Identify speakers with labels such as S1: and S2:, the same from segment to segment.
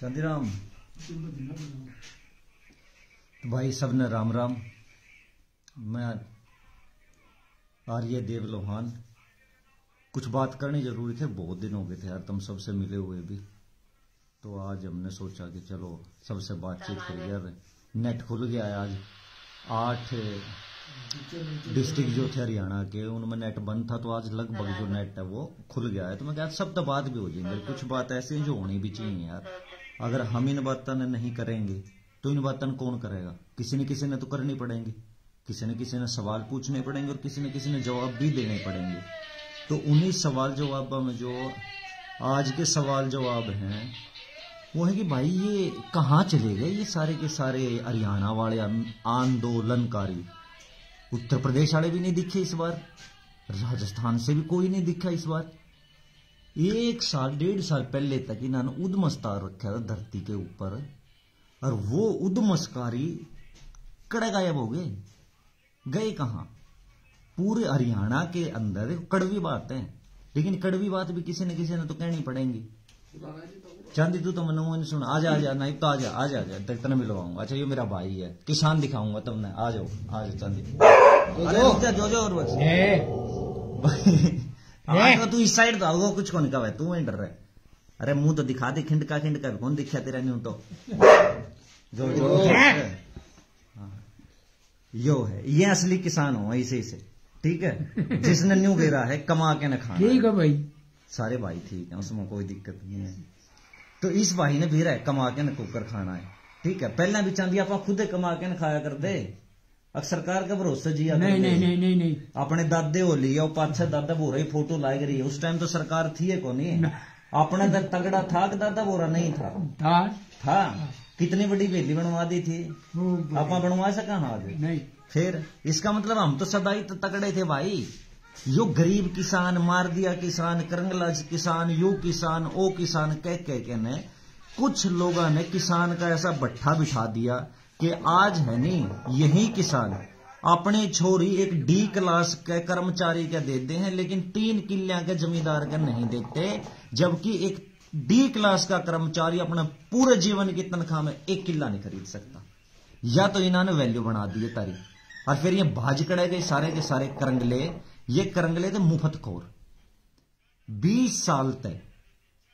S1: शांतिराम भाई सबने राम राम। मैं आर्य देव लोहान। कुछ बात करनी जरूरी थे, बहुत दिन हो गए थे यार तुम सबसे मिले हुए भी। तो आज हमने सोचा कि चलो सबसे बातचीत करिए यार। नेट खुल गया है आज। 8 डिस्ट्रिक्ट जो थे हरियाणा के उनमें नेट बंद था, तो आज लगभग जो नेट है वो खुल गया है। तो मैं कहता सब तो बात भी हो जाएंगे। कुछ बात ऐसी है जो होनी भी चाहिए यार। अगर हम इन बातों ने नहीं करेंगे तो इन बातों कौन करेगा? किसी ने तो करनी पड़ेंगी। किसी ने सवाल पूछने पड़ेंगे और किसी ने जवाब भी देने पड़ेंगे। तो उन्हीं सवाल जवाबों में जो आज के सवाल जवाब हैं वो है कि भाई ये कहाँ चले गए ये सारे के सारे हरियाणा वाले आंदोलनकारी। उत्तर प्रदेश वाले भी नहीं दिखे इस बार, राजस्थान से भी कोई नहीं दिखा इस बार। 1 साल 1.5 साल पहले तक इन्होंने उद्मस्ता रखा था धरती के ऊपर, और वो उद्मस्कारी कड़े गायब हो गए कहां? पूरे हरियाणा के अंदर कड़वी बात है, लेकिन कड़वी बात भी किसी ने तो कहनी पड़ेगी। चांदी तू तो मनो नहीं सुना। आजा नहीं तो आजा तक तने मिलवाऊंगा। अच्छा ये मेरा भाई है, किसान दिखाऊंगा तुमने। आ जाओ चांदी। जो और बस तो तू इस साइड तो आओ, कुछ कौन का तू वहीं डर रहा है। अरे मुंह तो दिखा दे, खिंड का कौन दिखा तेरा नहीं तो जो यो है ये असली किसान हो ऐसे से, ठीक है। जिसने न्यू घेरा है कमा के न खाना।
S2: ठीक है भाई,
S1: सारे भाई ठीक है, उसमें कोई दिक्कत नहीं है। तो इस भाई ने भी रहा है कमा के न कुकर खाना है, ठीक है। पहले भी चांदी आप खुद कमा के न खाया कर दे। अब सरकार का भरोसा जिया
S2: नहीं
S1: अपने दादे हो लिया, पाछे दादा बोरा ही फोटो लाग रही है। उस टाइम तो सरकार थी को नहीं, अपना तो तगड़ा था कि दादा बोरा नहीं था। कितनी बड़ी बेली बनवा दी थी, आप बनवा सका ना आज
S2: नहीं।
S1: फिर इसका मतलब हम तो सदा ही तो तगड़े थे भाई। यो गरीब किसान, मार दिया किसान, करंगला किसान, यू किसान, ओ किसान कह के ने कुछ लोगों ने किसान का ऐसा भट्ठा बिठा दिया कि आज है नहीं यही किसान अपने छोरी एक D क्लास के कर्मचारी के देते हैं, लेकिन 3 किल्लियां के जमींदार के नहीं देते। जबकि एक D क्लास का कर्मचारी अपना पूरे जीवन की तनख्वाह में 1 किल्ला नहीं खरीद सकता। या तो इन्होंने वैल्यू बना दी है तारी। और फिर ये भाज कड़े गए सारे के सारे करंगले। ये करंगले थे मुफ्तखोर 20 साल तक।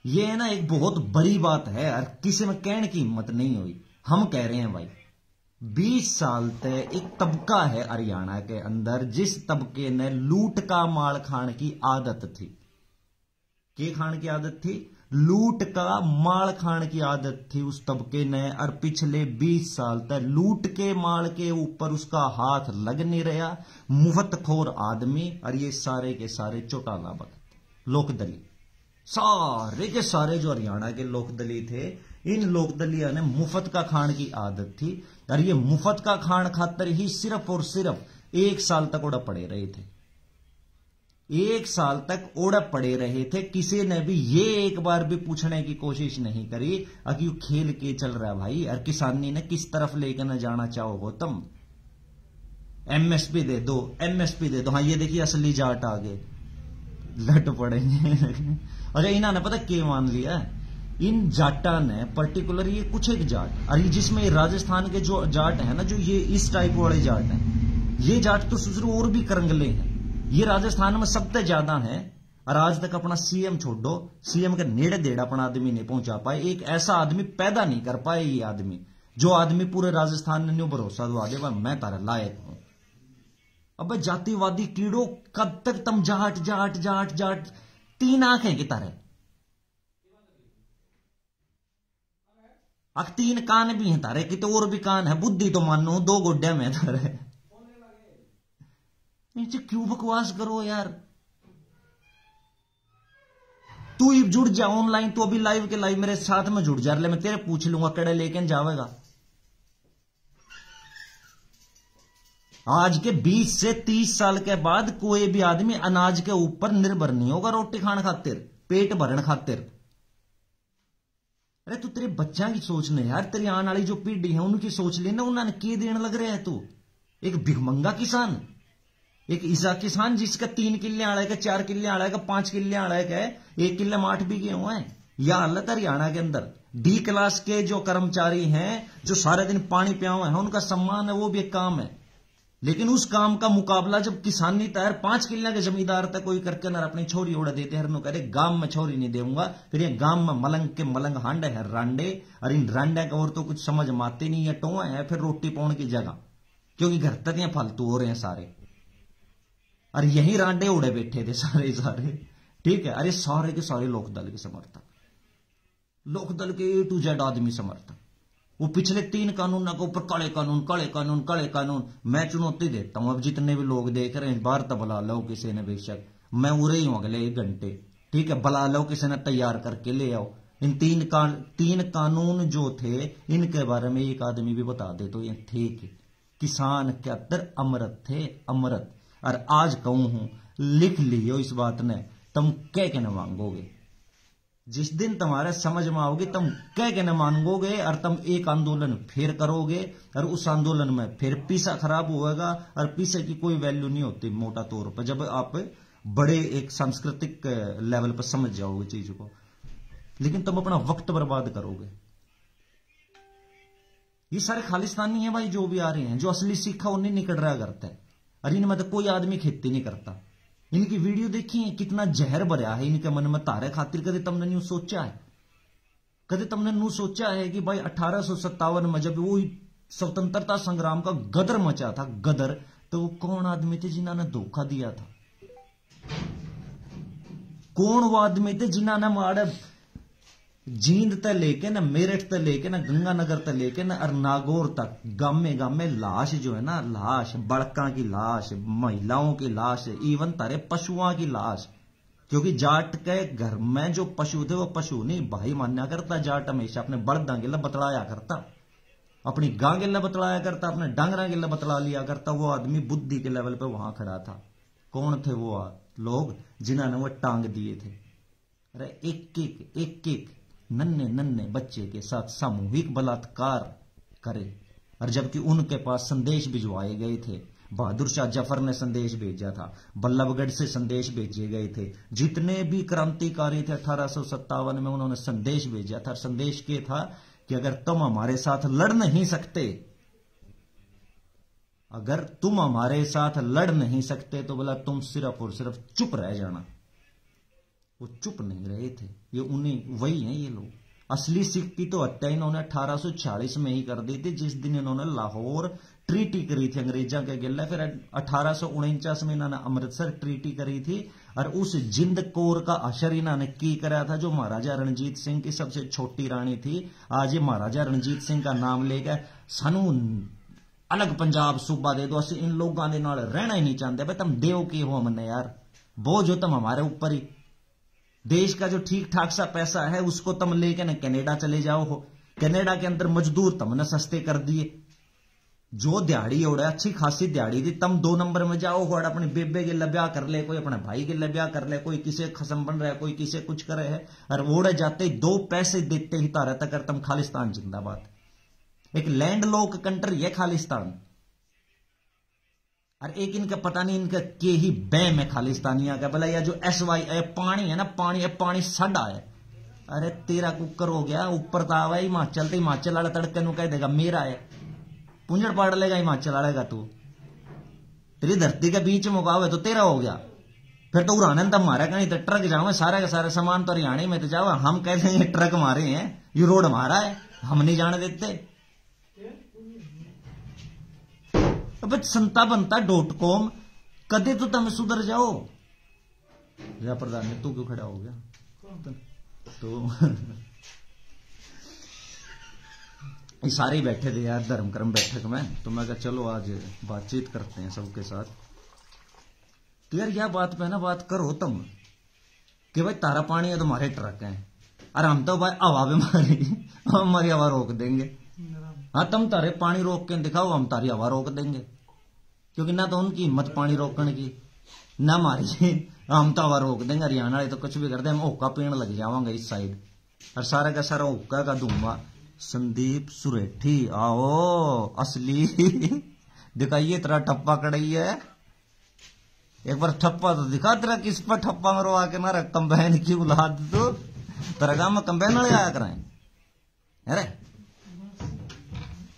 S1: ये है ना एक बहुत बड़ी बात है और किसी में कहने की हिम्मत नहीं हुई। हम कह रहे हैं भाई 20 साल तक एक तबका है हरियाणा के अंदर जिस तबके ने लूट का माल खाने की आदत थी। क्या खाने की आदत थी? लूट का माल खाने की आदत थी उस तबके ने। और पिछले 20 साल तक लूट के माल के ऊपर उसका हाथ लग नहीं रहा। मुफ्तखोर आदमी और ये सारे के सारे चौटाला भगत लोकदली, सारे के सारे जो हरियाणा के लोकदली थे, इन लोकदलिया ने मुफ्त का खान की आदत थी। और ये मुफ्त का खान खातर ही सिर्फ और सिर्फ 1 साल तक ओढ़ पड़े रहे थे। 1 साल तक ओढ़ पड़े रहे थे। किसी ने भी ये एक बार भी पूछने की कोशिश नहीं करी कि खेल के चल रहा है भाई, और किसानी ने किस तरफ लेकर न जाना चाहो तुम। एमएसपी दे दो। हाँ ये देखिए असली जाट आ गए, लट पड़ेंगे। अच्छा इन्होंने पता क्या मान लिया? इन जाटा ने पर्टिकुलर ये कुछ एक जाट, और जिसमें ये राजस्थान के जो जाट है ना, जो ये इस टाइप वाले जाट हैं, ये जाट तो सुसरू और भी करंगले हैं। ये राजस्थान में सबसे ज्यादा है। और आज तक अपना सीएम छोड़ो, सीएम के नेड़े देड़ अपना आदमी नहीं पहुंचा पाए। एक ऐसा आदमी पैदा नहीं कर पाए ये आदमी, जो आदमी पूरे राजस्थान ने न्यू भरोसा दुआ दे मैं तारा लायक हूं। अब जातिवादी कीड़ो कब तक तुम जाट जाट जाट जाट 3 आंखें की तरह, 3 कान भी हैं तारे की, तो और भी कान है। बुद्धि तो मानो 2 गोड्या में तारे। क्यों बकवास करो यार? तू ही जुड़ जा ऑनलाइन, तू अभी लाइव के लाइव मेरे साथ में जुड़ जा। ले मैं तेरे पूछ लूंगा कड़े लेके जावेगा। आज के 20 से 30 साल के बाद कोई भी आदमी अनाज के ऊपर निर्भर नहीं होगा रोटी खाने खातिर, पेट भरने खातिर। अरे तू तेरे बच्चा की सोच ले यार, तेरी आने वाली जो पीढ़ी है उनकी सोच लेना। उन्होंने के देने लग रहे है तू? एक भिखमंगा किसान, एक ईसा किसान जिसका 3 किल्ले आड़ा है, 4 किल्ले आड़ा है, 5 किल्ले आड़ा है, 1 किल्ले में 8 बीघे हुए हैं। यह हालत हरियाणा के अंदर। डी क्लास के जो कर्मचारी हैं, जो सारे दिन पानी पियाओ है, उनका सम्मान है, वो भी एक काम है। लेकिन उस काम का मुकाबला जब किसानी तैयार 5 किले के जमींदार तक कोई करके ना अपनी छोरी उड़ा देते हैं, कह रहे गांव में छोरी नहीं देऊंगा, फिर ये गांव में मलंग के मलंग हांडे है रांडे, और इन रांडे का और तो कुछ समझ में आते नहीं है, टोए है फिर रोटी पाउन की जगह, क्योंकि घर तक यहाँ फालतू हो रहे हैं सारे, और यही रांडे उड़े बैठे थे सारे सारे, ठीक है। अरे सारे के सारे लोकदल के समर्थक, लोकदल के A to Z आदमी समर्थक, वो पिछले 3 कानून के ऊपर काले कानून काले कानून काले कानून। मैं चुनौती देता हूं, अब जितने भी लोग देख रहे हैं बाहर तो बुला लो किसी ने, बेशक मैं उरे ही हूं अगले 1 घंटे, ठीक है, बुला लो किसी ने, तैयार करके ले आओ। इन 3 कानून जो थे इनके बारे में एक आदमी भी बता दे तो ये ठीक है। किसान के अंदर अमृत थे, अमृत। और आज कहूं हूं, लिख लियो इस बात ने, तुम कह के न मांगोगे, जिस दिन तुम्हारे समझ में आओगे तुम कह के न मांगोगे, और तुम एक आंदोलन फिर करोगे, और उस आंदोलन में फिर पीसा खराब होगा, और पीसे की कोई वैल्यू नहीं होती मोटा तौर पर, जब आप बड़े एक सांस्कृतिक लेवल पर समझ जाओगे चीज को। लेकिन तुम अपना वक्त बर्बाद करोगे। ये सारे खालिस्तानी हैं भाई, जो भी आ रहे हैं, जो असली सीखा उन्हें निकल रहा करता है, और इनमें तो कोई आदमी खेती नहीं करता। इनकी वीडियो देखी है, कितना जहर भरा है इनके मन में तारे खातिर। कदे तुमने न्यू सोचा है, कदे तुमने न्यू सोचा है कि भाई 1857 में जब वो स्वतंत्रता संग्राम का गदर मचा था, गदर, तो वो कौन आदमी थे जिन्होंने धोखा दिया था? कौन वो आदमी थे जिन्होंने मारे जींद तक लेके ना, मेरठ तक लेके ना, गंगानगर तक लेके ना, और नागौर तक गामे गामे लाश जो है ना, लाश, बड़का की लाश, महिलाओं की लाश, इवन तारे पशुओं की लाश। क्योंकि जाट के घर में जो पशु थे वो पशु नहीं भाई मान्या करता। जाट हमेशा अपने बड़दा गिला बतलाया करता, अपनी गां गिला बतलाया करता, अपने डांगरा गिला बतला लिया करता। वो आदमी बुद्धि के लेवल पे वहां खड़ा था। कौन थे वो लोग जिन्होंने वो टांग दिए थे? अरे एक नन्हे नन्हे बच्चे के साथ सामूहिक बलात्कार करे, और जबकि उनके पास संदेश भिजवाए गए थे। बहादुर शाह जफर ने संदेश भेजा था, बल्लभगढ़ से संदेश भेजे गए थे, जितने भी क्रांतिकारी थे 1857 में उन्होंने संदेश भेजा था। संदेश ये था कि अगर तुम हमारे साथ लड़ नहीं सकते, अगर तुम हमारे साथ लड़ नहीं सकते तो बोला तुम सिर्फ और सिर्फ चुप रह जाना। वो चुप नहीं रहे थे। ये उन्हें वही हैं ये लोग। असली सिख की तो हत्या इन्होंने 1840 में ही कर दी थी, जिस दिन इन्होंने लाहौर ट्रीटी करी थी अंग्रेजों के गिल्ला। फिर 1849 में इन्होंने अमृतसर ट्रीटी करी थी, और उस जिंद कौर का असर इन्होंने की करा था, जो महाराजा रणजीत सिंह की सबसे छोटी रानी थी। आज ये महाराजा रणजीत सिंह का नाम लेकर सानू अलग पंजाब सूबा दे दो, असं इन लोगों के नाल रहना ही नहीं चाहते। भाई तुम देव के हो हमने यार, बोझ हो तुम हमारे ऊपर ही। देश का जो ठीक ठाक सा पैसा है उसको तुम लेके ना कनाडा चले जाओ हो। कनाडा के अंदर मजदूर तुमने सस्ते कर दिए। जो दिहाड़ी हो रहा अच्छी खासी दिहाड़ी थी, तुम 2 नंबर में जाओ हो, अपने बेबे के लब्या कर ले, कोई अपने भाई के लब्या कर ले, कोई किसे खसम बन रहा है, कोई किसे कुछ करे है, और ओढ़े जाते 2 पैसे देते ही तारा तक तुम खालिस्तान जिंदाबाद। एक लैंड लॉक कंट्री है खालिस्तान, और एक इनका पता नहीं इनका के ही बैम है खालिस्तानिया का। बोला या जो SY पानी है ना, पानी साडा है। अरे तेरा कुकर हो गया ऊपर तो आवा हिमाचल, तो हिमाचल वाला तड़के नु कह देगा मेरा है, पुंजड़ पाड़ लेगा हिमाचल वाले का। तू तेरी धरती के बीच में उगावे तो तेरा हो गया। फिर तो उड़ाने तब मारा कहीं तो ट्रक जाओ, सारे का सारे सामान तो हरियाणा में तो जाओ। हम कहते हैं ट्रक मारे हैं, ये रोड हमारा है, हम नहीं जाने देते। अब संता बनता .com कदे तो तुम सुधर जाओ। या प्रधान तू क्यों खड़ा हो गया? तो ये सारे बैठे थे यार धर्मक्रम बैठक में, तो मैं कहा चलो आज बातचीत करते हैं सबके साथ। तो यार यह बात पे ना बात करो तुम कि भाई तारा पानी है तुम्हारे ट्रक हैं, और हम तो भाई हवा भी मारेंगे, हम हमारी हवा रोक देंगे। हाँ तुम तारे पानी रोक के दिखाओ, हम तारी हवा रोक देंगे। क्योंकि ना तो उनकी हिम्मत पानी रोकने की, ना हमारी। हम तो हवा रोक देंगे। हरियाणा वाले तो कुछ भी कर दे, हम हुक्का पीने लग जावांगे इस साइड, और सारा का सारा हुक्का का धुआं। संदीप सुरेठी आओ असली दिखाइए तेरा ठप्पा कड़ाई है, एक बार ठप्पा तो दिखा तेरा, किस पर ठप्पा मरवा के मारा। कंबाइन की औलाद तो तेरा गांव में कंबाइन वाले आया कराएं। अरे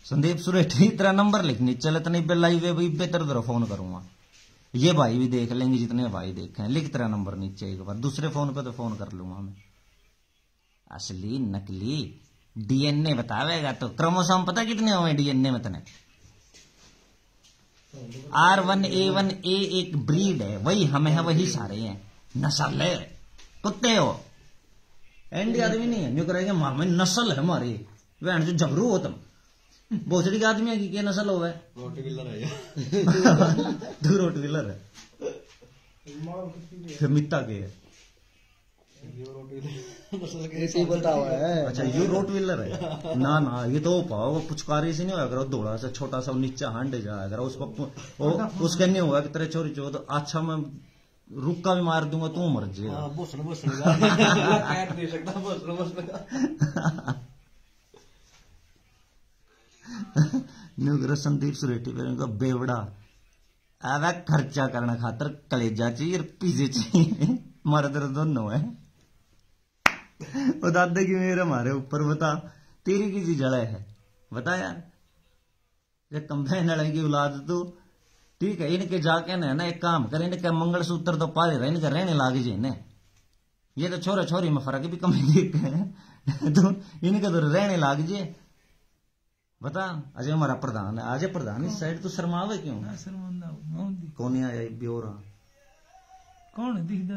S1: संदीप सुरेठी तेरा नंबर लिखनी चलत नहीं पे लाइव है भाई, बेहतर तेरा फोन करूंगा। ये भाई भी देख लेंगे जितने भाई देखे हैं, लिख तेरा नंबर नीचे एक बार, दूसरे फोन पे तो फोन कर लूंगा मैं। असली नकली डीएनए बतावेगा तो क्रोमोसोम पता कितने हुए डीएनए में तने? R1A1A एक ब्रीड है, वही हमें है, वही सारे हैं, नस्ल है, कुत्ते हो एंडी आदमी नहीं है। जो करेंगे मामे नस्ल है हमारी, वह जो जबरू हो तुम भोसड़ी के आदमी है कि क्या नस्ल हो? रोटविलर है तू रोटविलर है, फिर मित्ता के है
S2: ऐसे बोलता हुआ है।
S1: अच्छा ये रोटविलर है ना ना, ये तो पाओ वो पुचकारी से नहीं होगा करो, थोड़ा सा छोटा सा नीचा हांडे जाएगा उसके नहीं होगा कि तेरे चोरी चो तो अच्छा मैं रुक्का भी मार दूंगा तू मर जाएगा। संदीप सुरेठी का बेवड़ा अब खर्चा करना खातर कलेजा चाहिए पीछे चाहिए, मर्द दोनों है। वो दादा की मेरे हमारे ऊपर बता तेरी किसी जड़े है बता यार, ये कंबैन लड़ाई की औलाद तो ठीक है, इनके जाके ना एक काम करे, इनके मंगलसूत्र तो पाले रहे, इनके रहने लागे जी ने, ये तो छोरा छोरी में फर्क भी कम देख तो इनके तो रहने लाग जे बता। अजय हमारा प्रधान है, आज प्रधान इस साइड तो शर्मावे क्यों? कौन आया ब्योरा
S3: कौन दिखता?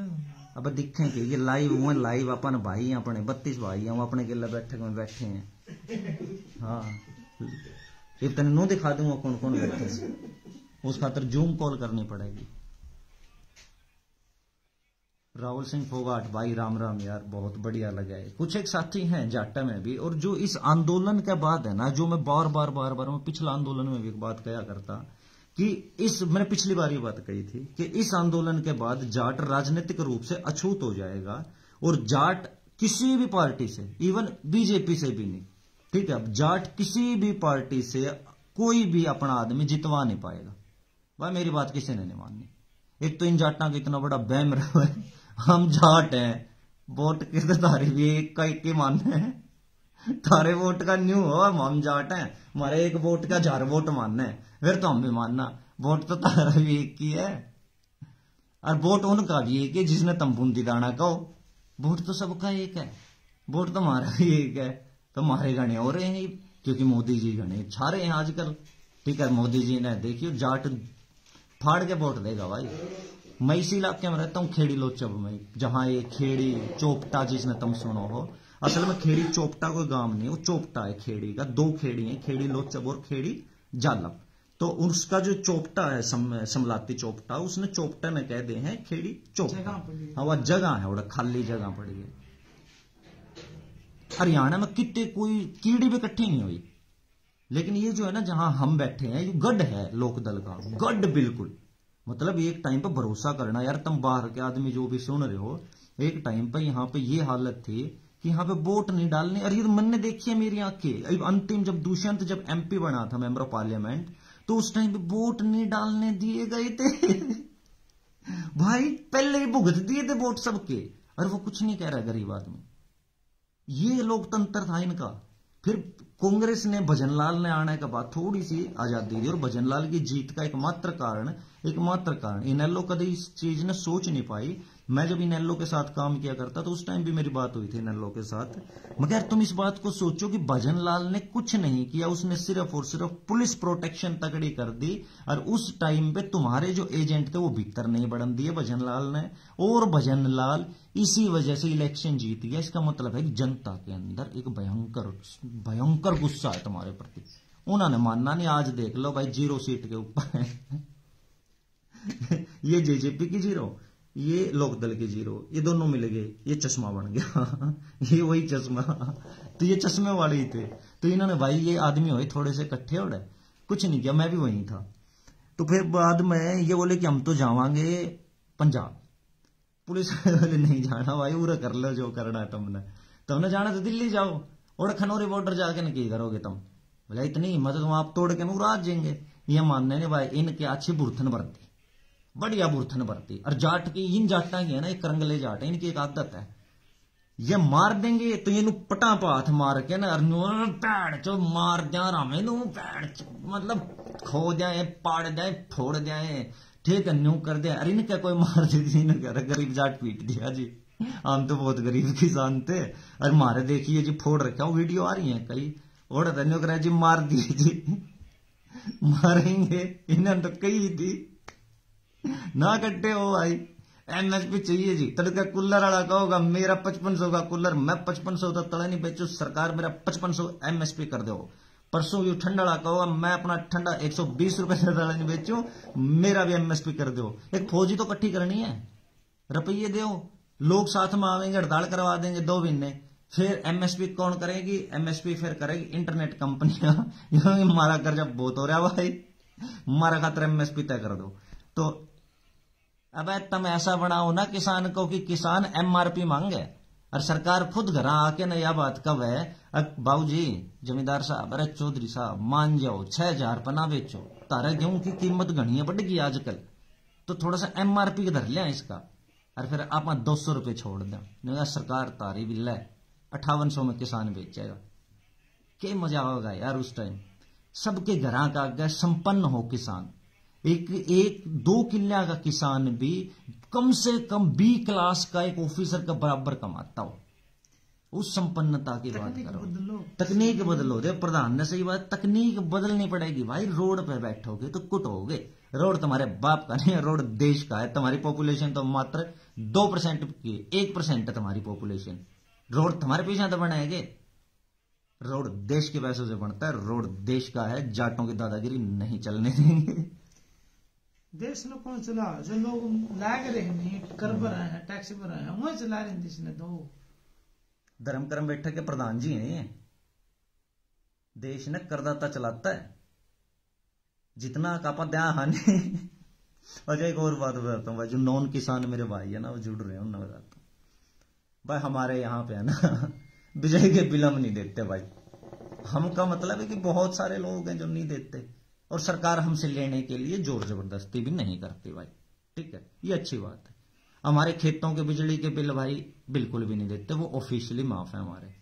S1: अब दिखे कि ये लाइव हुए, लाइव अपन भाई अपने 32 भाई हैं, अपने के बैठे हैं। हाँ इतने नो दिखा दूंगा कौन कौन बैठे हैं, उस खातर जूम कॉल करनी पड़ेगी। राहुल सिंह फोगाट भाई राम राम यार, बहुत बढ़िया लगा है। कुछ एक साथी हैं जाटा में भी, और जो इस आंदोलन के बाद है ना, जो मैं बार बार मैं पिछला आंदोलन में भी एक बात कहा करता कि मैंने पिछली बार ये बात कही थी कि इस आंदोलन के बाद जाट राजनीतिक रूप से अछूत हो जाएगा, और जाट किसी भी पार्टी से, इवन बीजेपी से भी नहीं, ठीक है, अब जाट किसी भी पार्टी से कोई भी अपना आदमी जितवा नहीं पाएगा। भाई मेरी बात किसी ने नहीं माननी। एक तो इन जाटा का इतना बड़ा बैम रहा है, हम जाट हैं, वोट के तो तारे भी एक का एक ही मानना है, तारे वोट का न्यू हो, हम जाट हैं, हमारे एक वोट का 1000 वोट मानना है, फिर तो हम भी मानना, वोट तो तारा भी एक ही है, और वोट उनका भी एक है जिसने तुम बूंदी दाना कहो, वोट तो सबका एक है, वोट तो हमारा भी एक है। तो हमारे गणे हो रहे हैं क्योंकि मोदी जी गणे छा रहे हैं आजकल, ठीक है, मोदी जी ने देखियो जाट फाड़ के वोट देगा भाई। मैं इसी इलाके में रहता हूँ, खेड़ी लोचब में, जहां ये खेड़ी चोपटा जिसने तुम सुनो हो, असल में खेड़ी चोपटा कोई गांव नहीं, वो चोपटा है खेड़ी का, 2 खेड़ी है, खेड़ी लोचब और खेड़ी जालप। तो उसका जो चोपटा है समलाती चोपटा, उसने चोपटा ने कह दे हैं खेड़ी चोपटा, हाँ वह जगह है, वो खाली जगह पड़ी है। हरियाणा में कितने कोई कीड़ी भी इकट्ठी नहीं हुई, लेकिन ये जो है ना जहां हम बैठे हैं, ये गढ़ है लोकदल का, गढ़ बिल्कुल, मतलब एक टाइम पे भरोसा करना यार, तुम बाहर के आदमी जो भी सुन रहे हो, एक टाइम पे यहाँ पे ये हालत थी कि यहाँ पे वोट नहीं डालने, और ये मैंने देखी है मेरी आंखें, अंतिम जब दुष्यंत जब MP बना था, मेंबर ऑफ पार्लियामेंट, तो उस टाइम पे वोट नहीं डालने दिए गए थे भाई, पहले ही भुगत दिए थे वोट सबके, और वो कुछ नहीं कह रहा गरीब आदमी। ये लोकतंत्र था इनका। फिर कांग्रेस ने भजनलाल ने आने के बाद थोड़ी सी आजादी दी, और भजनलाल की जीत का एकमात्र कारण इनेलो कभी इस चीज ने सोच नहीं पाई। मैं जब इनेलो के साथ काम किया करता तो उस टाइम भी मेरी बात हुई थी इनेलो के साथ, मगर तुम इस बात को सोचो कि भजनलाल ने कुछ नहीं किया, उसने सिर्फ और सिर्फ पुलिस प्रोटेक्शन तगड़ी कर दी, और उस टाइम पे तुम्हारे जो एजेंट थे वो भीतर नहीं बढ़न दिए भजनलाल ने, और भजनलाल इसी वजह से इलेक्शन जीत गया। इसका मतलब है कि जनता के अंदर एक भयंकर गुस्सा है तुम्हारे प्रति, उन्होंने मानना नहीं। आज देख लो भाई, 0 सीट के ऊपर है ये जेजेपी की 0, ये लोकदल की 0, ये दोनों मिल गए, ये चश्मा बन गया ये वही चश्मा, तो ये चश्मे वाले ही थे। तो इन्होंने भाई ये आदमी हुए थोड़े से इकट्ठे हो रहे, कुछ नहीं किया, मैं भी वहीं था। तो फिर बाद में ये बोले कि हम तो जावांगे पंजाब, पुलिस वाले नहीं जाना भाई, पूरा कर लो जो करना है तुमने जाना तो दिल्ली जाओ, और खनौरी बॉर्डर जाके न की करोगे तुम, बोले इतनी हिम्मत तुम आप तोड़ के नूर आ जाएंगे। ये मानने ने भाई इनके अच्छी बुरथन बरती, बढ़िया बुरथन बरती, और जाट की इन जाटा की है ना, एक करंगले जाट है, इनकी एक आदत है, ये मार देंगे तो ये पटा पाथ मार के ना पैड़ चो मार दिया रामे पैड़ मतलब खो जाए, पाड़ जाए, फोड़ जाए, ठीक है, न्यू कर दिया। अरे इनका कोई मार दी, गरीब जाट पीट दिया जी। हम तो बहुत गरीब किसान थे, अरे मारे देखिए जी फोड़ रखा हूँ, वीडियो आ रही है कई और न्यू करा जी मार दिए जी, मारेंगे इन्हें तो कही थी ना कट्टे हो भाई। एमएसपी चाहिए जी। तड़का कूलर वाला कहोगा मेरा 5500 का कूलर, मैं 5500 तो तड़े नहीं बेचू, सरकार मेरा 5500 एमएसपी कर दो। परसों यू ठंडा वाला कहोगा मैं अपना ठंडा 120 रुपए से तड़े नहीं बेचू, मेरा भी एमएसपी कर दो। एक फौजी तो इकट्ठी करनी है, रुपये दो, लोग साथ में आवेंगे, हड़ताल करवा देंगे 2 महीने, फिर एमएसपी कौन करेगी? एमएसपी फिर करेगी इंटरनेट कंपनियां। हमारा कर्जा बहुत हो रहा है भाई, हमारा खातर एमएसपी तय कर दो। तो अब तुम ऐसा बनाओ ना किसान को कि किसान एमआरपी मांगे, और सरकार खुद घर आके ना यह बात कब है, बाबू जी जमींदार साहब, अरे चौधरी साहब मान जाओ 6000 पना बेचो, तारा गेहूं की कीमत घनी बढ़ गई आजकल, तो थोड़ा सा एमआरपी धर लिया इसका, और फिर आप 200 रुपये छोड़ दें, सरकार तारी भी ले 5800 में किसान बेचेगा। क्या मजा होगा यार उस टाइम। सबके घर का आगे संपन्न हो किसान, एक 2 किल्ला का किसान भी कम से कम बी क्लास का एक ऑफिसर का बराबर कमाता हो, उस संपन्नता की बात करो। तकनीक बदलो दे प्रधान ने सही बात, तकनीक बदलनी पड़ेगी भाई। रोड पे बैठोगे तो कुटोगे, रोड तुम्हारे बाप का नहीं है, रोड देश का है। तुम्हारी पॉपुलेशन तो मात्र 2% की, 1% है तुम्हारी पॉपुलेशन, रोड तुम्हारे पीछे तो बनाएंगे। रोड देश के पैसों से बनता है, रोड देश का है, जाटों की दादागिरी नहीं चलने देंगे।
S3: देश ने कौन चला? जो लोग लाग रहे नहीं, कर भर रहे हैं, टैक्स भर रहे हैं, वही चला रहे हैं देश ने। तो
S1: धर्म कर्म बैठक के प्रधान जी हैं, देश ने करदाता चलाता है, जितना कापा दया हानि। अच्छा एक और बात बताता हूँ भाई, जो नॉन किसान मेरे भाई है ना वो जुड़ रहे हैं, उन्हें बताता हूँ भाई। हमारे यहाँ पे है ना बिजली के बिल हम नहीं देते भाई। हम का मतलब है कि बहुत सारे लोग हैं जो नहीं देते, और सरकार हमसे लेने के लिए जोर जबरदस्ती भी नहीं करती भाई, ठीक है, ये अच्छी बात है। हमारे खेतों के बिजली के बिल भाई बिल्कुल भी नहीं देते, वो ऑफिशियली माफ है हमारे,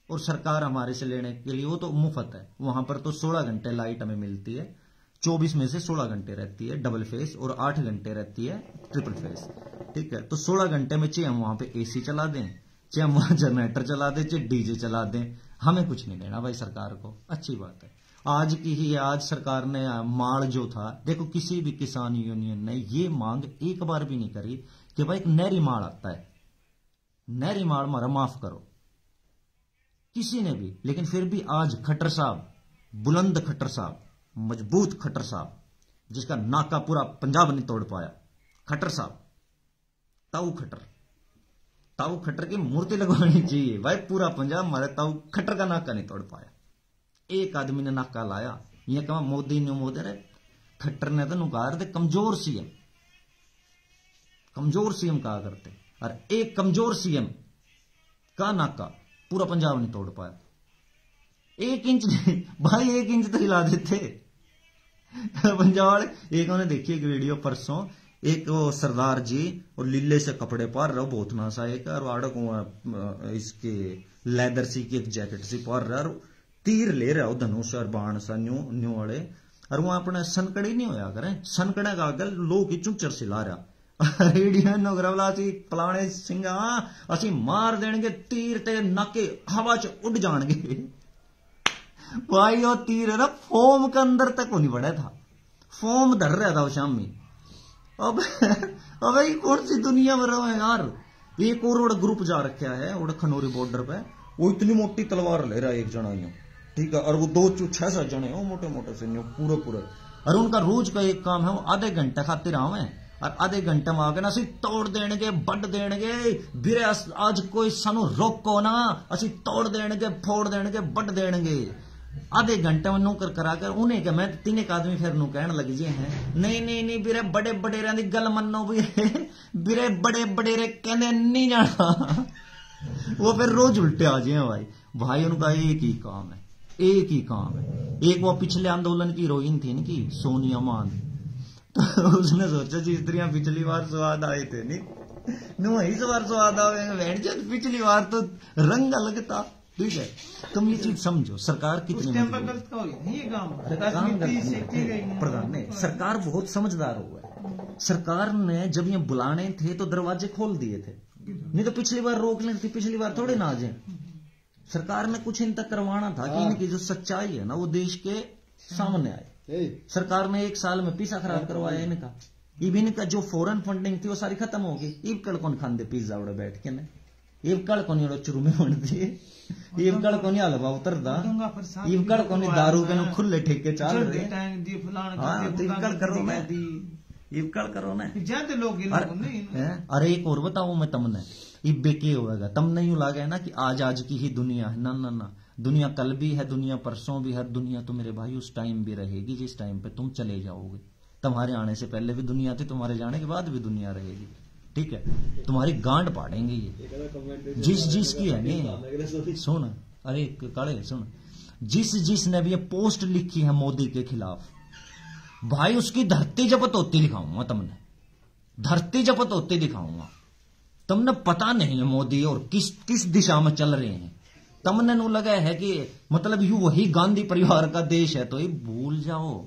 S1: और सरकार हमारे से लेने के लिए वो तो मुफ्त है। वहां पर तो 16 घंटे लाइट हमें मिलती है, 24 में से 16 घंटे रहती है डबल फेस, और 8 घंटे रहती है ट्रिपल फेस, ठीक है। तो 16 घंटे में चाहे हम वहां पे एसी चला दें, चाहे हम वहां जनरेटर चला दें, चाहे डीजे चला दें, हमें कुछ नहीं देना भाई सरकार को, अच्छी बात है। आज की ही आज सरकार ने माल जो था, देखो किसी भी किसान यूनियन ने ये मांग एक बार भी नहीं करी कि भाई एक नहरी माल आता है, नहरी माल हमारा माफ करो, किसी ने भी। लेकिन फिर भी आज खट्टर साहब, बुलंद खट्टर साहब, मजबूत खट्टर साहब, जिसका नाका पूरा पंजाब नहीं तोड़ पाया, खट्टर साहब, ताऊ खट्टर की मूर्ति लगवानी चाहिए भाई। पूरा पंजाब हमारे ताऊ खट्टर का नाका नहीं तोड़ पाया, एक आदमी ने नाका लाया। ये कहा मोदी ने मोदी रे खट्टर ने तो नुकार दे कमजोर सीएम कहा करते, और एक कमजोर सीएम का नाका पूरा पंजाब नहीं तोड़ पाया। 1 इंच भाई, 1 इंच तो हिला देते पंजाब वाले। एक उन्होंने देखी एक वीडियो परसों, एक वो सरदार जी और लीले से कपड़े पार रहा, बहुत नासा एक, और आड़क इसके लेदर सी की एक जैकेट सी पार रहा, और तीर ले रहा हो धनुष और बाण सा न्यू वाले, और वहां अपने सनकड़ी नहीं होया करें, सनकड़े का आगल लोग की चुंचर सिला रहा पलाने सिंगा असी मार देंगे तीर ते नाके हवा च उड़ जाएंगे भाई। वो तीर है ना फोम के अंदर तक नहीं बढ़ा था, फोम धर रहा था वो शामी। अब ये कौन सी दुनिया में रहो यार। एक और ग्रुप जा रखा है उड़ खनौरी बॉर्डर पे, वो इतनी मोटी तलवार ले रहा है एक जना यूं, ठीक है, और वो 6-7 जने हो मोटे मोटे से पूरे, और उनका रोज का एक काम है वो आधे घंटे खातिर आवे, और आधे घंटे में आगे ना असी तोड़ देंगे, बड देंगे, बिरे आज कोई सानू रोको ना, असी तोड़ देंगे, फोड़ देंगे, बड देंगे। आधे घंटे में नौकर कराकर उन्हें क्या, मैं 3 एक आदमी फिर नू कहने लग जे हैं नहीं बिरे बड़े बडेर की गल मनो भी बिरे बड़े बडेरे कहने नहीं जाना। वो फिर रोज उल्टे आ जाए भाई उनका एक ही काम है। एक वो पिछले आंदोलन की हीरोइन थी इनकी सोनिया मान, तो उसने सोचा जिस तरह पिछली बार स्वाद आए थे नहीं, इस बार स्वाद आवेगा, पिछली बार तो रंग अलग था। ठीक है, तुम ये चीज समझो, सरकार कितनी प्रधान ने, सरकार बहुत समझदार हुआ है। सरकार ने जब ये बुलाने थे तो दरवाजे खोल दिए थे, नहीं तो पिछली बार रोक लेनी थी, पिछली बार थोड़े ना आ जाए। सरकार ने कुछ इन तक करवाना था कि इनकी जो सच्चाई है ना वो देश के सामने आए। सरकार ने 1 साल में पिज्जा खराब करवाया इनका, इब इनका जो फॉरेन फंडिंग थी वो सारी खत्म होगी। इब कल कौन खाते पिज्जा उड़े बैठ के ने, इब कल कौन चुरूमे बनती है, इब कल कौन हलवा उतरदा, इब कल कौन दारू के खुले ठेके चल रहे। इब कल करो ना, इब कल करो ना ज्यादा लोग। अरे एक और बताऊं मैं तमने, इब बेके होगा तमने यूं लागे ना कि आज की ही दुनिया है। ना ना ना, दुनिया कल भी है, दुनिया परसों भी है, दुनिया तो मेरे भाई उस टाइम भी रहेगी जिस टाइम पे तुम चले जाओगे। तुम्हारे आने से पहले भी दुनिया थी, तुम्हारे जाने के बाद भी दुनिया रहेगी। ठीक है, तुम्हारी गांड पाड़ेंगे ये जिस की है नहीं। सुन, अरे काले सुन, जिसने भी ये पोस्ट लिखी है मोदी के खिलाफ, भाई उसकी धरती जपत होती दिखाऊंगा तुमने, धरती जपत होती दिखाऊंगा। तुमने पता नहीं है मोदी और किस दिशा में चल रहे हैं। तुमने नु लगा है कि मतलब यू वही गांधी परिवार का देश है, तो ये भूल जाओ।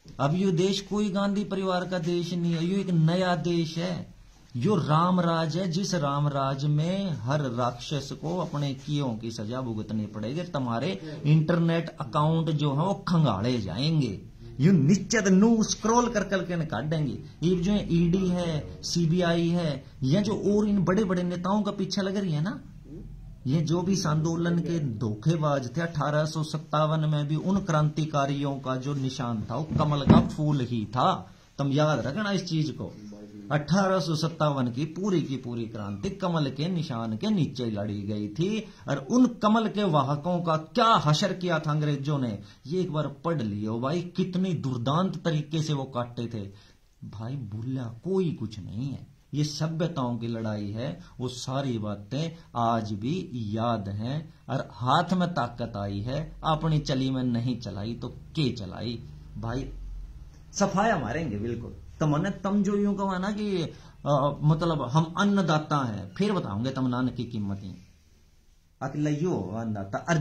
S1: अब यू देश कोई गांधी परिवार का देश नहीं है, यू एक नया देश है। यो राम राज है, जिस राम राज में हर राक्षस को अपने कियों की सजा भुगतनी पड़ेगी। तुम्हारे इंटरनेट अकाउंट जो है वो खंगाले जाएंगे, यू निश्चित नू स्क्रॉल कर करके काटेंगे। ये जो ईडी है, सीबीआई है, या जो और इन बड़े बड़े नेताओं का पीछे लग रही है ना, ये जो भी इस आंदोलन के धोखेबाज थे, 1857 में भी उन क्रांतिकारियों का जो निशान था वो कमल का फूल ही था। तुम याद रखना इस चीज को, 1857 की पूरी क्रांति कमल के निशान के नीचे लड़ी गई थी। और उन कमल के वाहकों का क्या हशर किया था अंग्रेजों ने, ये एक बार पढ़ लियो भाई, कितनी दुर्दांत तरीके से वो काटते थे। भाई भूला कोई कुछ नहीं है, ये सभ्यताओं की लड़ाई है। वो सारी बातें आज भी याद हैं, और हाथ में ताकत आई है, अपनी चली में नहीं चलाई तो के चलाई। भाई सफाया मारेंगे बिल्कुल। तम जो यूं कहा ना कि मतलब हम अन्नदाता हैं, फिर बताओगे तम अन्न की कीमत ही अकलयो अन्नदाता। और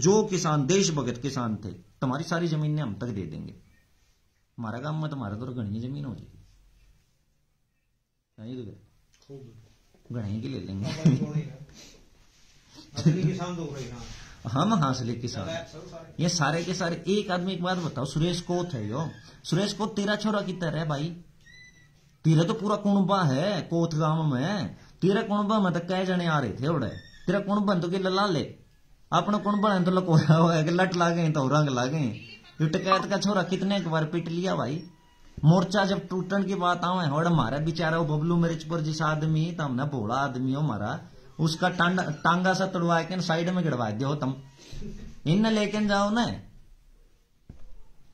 S1: जो किसान देशभगत किसान थे, तुम्हारी सारी जमीनें हम तक दे देंगे। हमारा काम में तुम्हारा तो घनी जमीन हो जाएगी, घनी की ले लेंगे हम हासिले किसान। ये सारे के सारे एक आदमी। एक बात बताओ, सुरेश कोत है यो, सुरेश कोत तेरा छोरा की तरह है भाई, तेरा तो पूरा कुणबा है कोत गांव में। तेरा कुणबा में तो कई जने आ रहे थे उड़े, तेरा कुणबा तो ला ले, अपना कुणबा तो लकोया हुआ है कि लट लागे तो रंग लागे। ये टकैत का छोरा कितने एक बार पिट लिया भाई। मोर्चा जब टूटन की बात आवे और हमारा बेचारा वो बबलू मिर्चपुर जिस आदमी तो हमने भोला आदमी हो हमारा, उसका टांगा सा तोड़वा के साइड में गिड़वा दो तुम, इन लेके जाओ ना।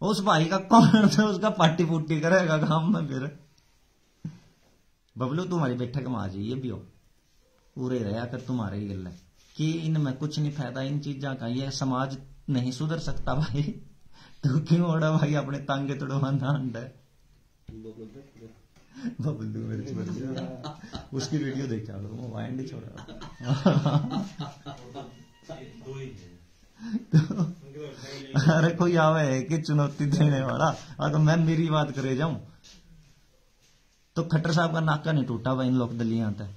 S1: उस भाई का कौन से उसका पार्टी पुट्टी करेगा काम में। फिर बबलू तुम्हारी बैठक में आ जाइए भी हो, पूरे रहा कर तुम्हारे ही गल है कि इनमें कुछ नहीं फायदा इन चीजा का, ये समाज नहीं सुधर सकता भाई। तो क्यों ओड़ा भाई अपने तांगे तोड़वाना अंडा है। बबलू मिर्च उसकी वीडियो देखा लो, वो वाइंड ही छोड़ा। अरे कोई आवे है कि चुनौती देने वाला, अगर मैं मेरी बात करे जाऊं तो खट्टर साहब का नाका नहीं टूटा हुआ इन लोकदलियां तक।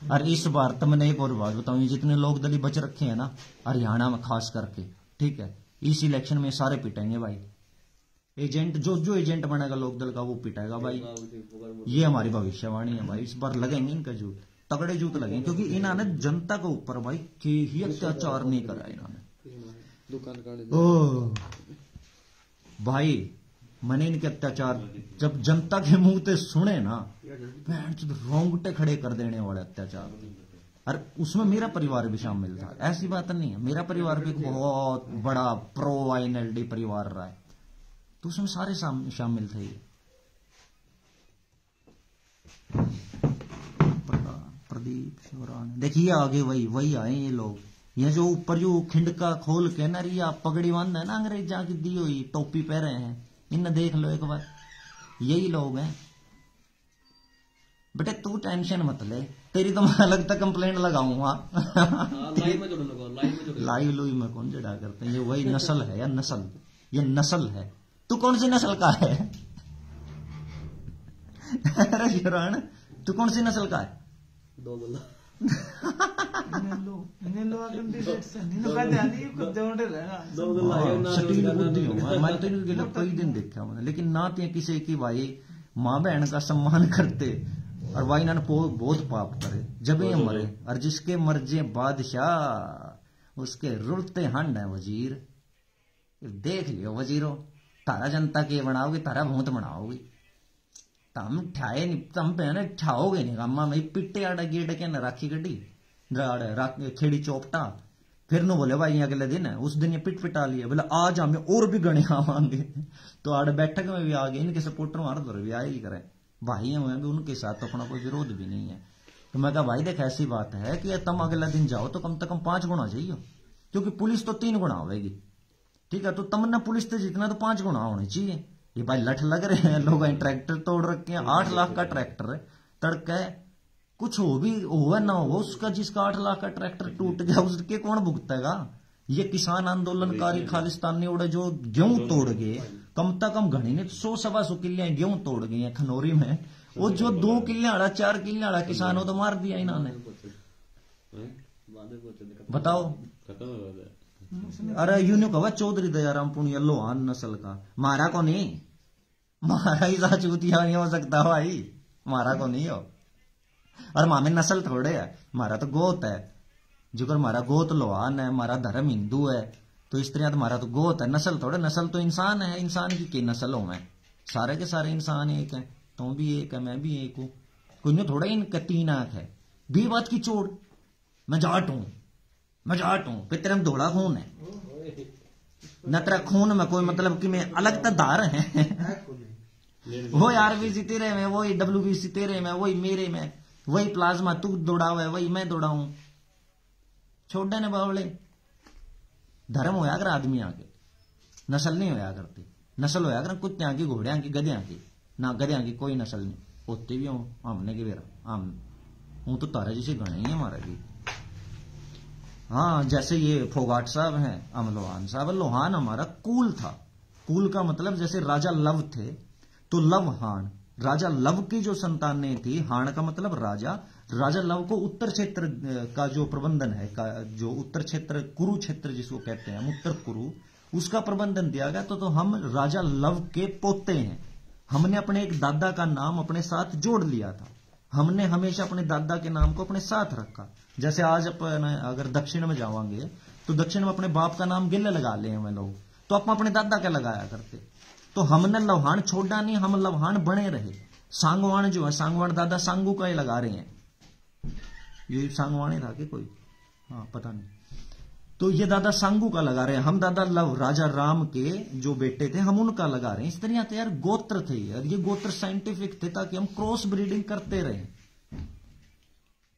S1: और इस बार तो मैंने एक और बात बताऊं, जितने लोकदली बच रखे हैं ना हरियाणा में खास करके, ठीक है, इस इलेक्शन में सारे पिटेंगे भाई। एजेंट जो एजेंट बनेगा लोकदल का वो पिटाएगा भाई, ये हमारी भविष्यवाणी है भाई। इस बार लगेंगे इनका जूत, तगड़े जूत लगेंगे, क्योंकि इन्होंने जनता के ऊपर भाई के ही अत्याचार नहीं करा इन्होंने। ओ भाई मैंने इनके अत्याचार जब जनता के मुंह से सुने ना, रोंगटे खड़े कर देने वाले अत्याचार। और उसमें मेरा परिवार भी शामिल था, ऐसी बात नहीं है, मेरा परिवार भी बहुत बड़ा प्रो INLD परिवार रहा है, तो उसमें सारे शामिल थे। प्रदीप शिवरान देखिए आगे वही आए ये लोग। ये जो ऊपर जो खिंड का खोल के ना रिया पगड़ी बांध है ना अंग्रेजा की दी हुई, टोपी पहने हैं, इन्हें देख लो एक बार, यही लोग हैं। बेटे तू टेंशन मत ले, तेरी तो मैं अलग तक कंप्लेंट लगाऊंगा। लाइव लुई में कौन जड़ा करते हैं, ये वही नस्ल है या नस्ल, ये नस्ल है। तू कौन सी नस्ल का है? अरे शिवराण तू कौन सी नस्ल का है?
S2: दो बोला
S1: मैं तो इनके कई दिन देखा मैंने, लेकिन ना तो किसी की भाई माँ बहन का सम्मान करते और भाई इन्होंने बहुत पाप करे जब ये मरे, और जिसके मर्जे बादशाह उसके रुलते हंड है वजीर। देख लियो वजीरो, तारा जनता के बनाओगे, तारा भूत बनाओगे, तम ठाए नहीं, तम पे ठाओगे नहीं कामा में पिट्टे आड़ा गेड़ के न राखी गड्डी खेड़ी चौपटा, फिर नो बोले भाई अगले दिन है उस दिन ये पिट पिटा लिया, बोले आज हमें और भी गणे आवांगे। तो आड़ बैठक में भी आ गए, इनके सपोर्टर हमारे दर भी आए ही करें, भाई हमें भी उनके साथ तो अपना कोई विरोध भी नहीं है। तो मैं कहा भाई देख ऐसी बात है कि तुम अगले दिन जाओ तो कम से कम 5 गुना चाहिए, क्योंकि पुलिस तो 3 गुना होगी, ठीक है, तो तमन्ना पुलिस से जितना तो 5 गुना होने चाहिए। ये भाई लठ लग रहे हैं लोग, ट्रैक्टर तोड़ रखे हैं, 8 लाख का ट्रैक्टर है, तड़का कुछ हो भी हो ना हो उसका, जिसका 8 लाख का ट्रैक्टर टूट गया उसके कौन भुगतेगा? ये किसान आंदोलनकारी खालिस्तानी उड़े जो गेहूं तोड़ गए, कम से कम घनी ने 100-125 किले गेहूं तोड़ गए हैं खनौरी में, वो जो 2 किले आड़ा 4 किले आड़ा किसान हो तो मार दिया इन्होंने, बताओ। अरे यूं कहा चौधरी दयाराम पुनिया लोहान नस्ल का, मारा को नहीं, मारा ही साचूतिया नहीं हो सकता भाई, मारा को नहीं हो। और मामे नस्ल थोड़े है, मारा तो गोत है, जिगर मारा गोत लोहान है, मारा धर्म हिंदू है, तो इस तरह तुम्हारा तो गोत है, नस्ल थोड़े, नस्ल तो इंसान है, इंसान की नस्ल हो मैं, सारे के सारे इंसान एक है, तुम भी एक है मैं भी एक हूं, कोई थोड़ा इनका 3 आंख है। भी बात की चोड़, मैं जाट हूं, मैं जाट हूं, फिर तेरे में धोड़ा खून है न, तेरा खून में कोई मतलब कि मैं अलग धार है। वो RBC तेरे में, वही WBC तेरे में, वही मेरे में, वही प्लाज्मा तू दौड़ावे वही मैं दौड़ाऊं, छोड़ने ने बावले। धर्म होया कर आदमी आके, नस्ल नहीं होया करती, नस्ल होया कर कुत्तियां की, घोड़ियां की, गधियां की, ना गधियां की कोई नस्ल नहीं होती भी हूं हमने की बेरा, हम हूं तो तारा जिसे गणे ही हमारा भी। हाँ जैसे ये फोगाट साहब हैं, हम लोहान साहब, लोहान हमारा कुल था, कुल का मतलब जैसे राजा लव थे तो लवहान, राजा लव की जो संतानें थी, हान का मतलब राजा, राजा लव को उत्तर क्षेत्र का जो प्रबंधन है, जो उत्तर क्षेत्र कुरुक्षेत्र जिसको कहते हैं हम, उत्तर कुरु, उसका प्रबंधन दिया गया। तो हम राजा लव के पोते हैं, हमने अपने एक दादा का नाम अपने साथ जोड़ लिया था, हमने हमेशा अपने दादा के नाम को अपने साथ रखा। जैसे आज अपन अगर दक्षिण में जावांगे तो दक्षिण में अपने बाप का नाम गिल्ले लगा ले हमें लोग, तो अपन अपने दादा का लगाया करते, तो हमने लवहान छोड़ा नहीं, हम लवहान बने रहे। सांगवान जो है, सांगवान दादा सांगू का ही लगा रहे हैं, ये सांगवान ही था कि कोई, हाँ पता नहीं, तो ये दादा सांगू का लगा रहे हैं, हम दादा लव राजा राम के जो बेटे थे हम उनका लगा रहे हैं। इस तरह तो यार गोत्र थे यार, ये गोत्र साइंटिफिक थे ताकि हम क्रॉस ब्रीडिंग करते रहे,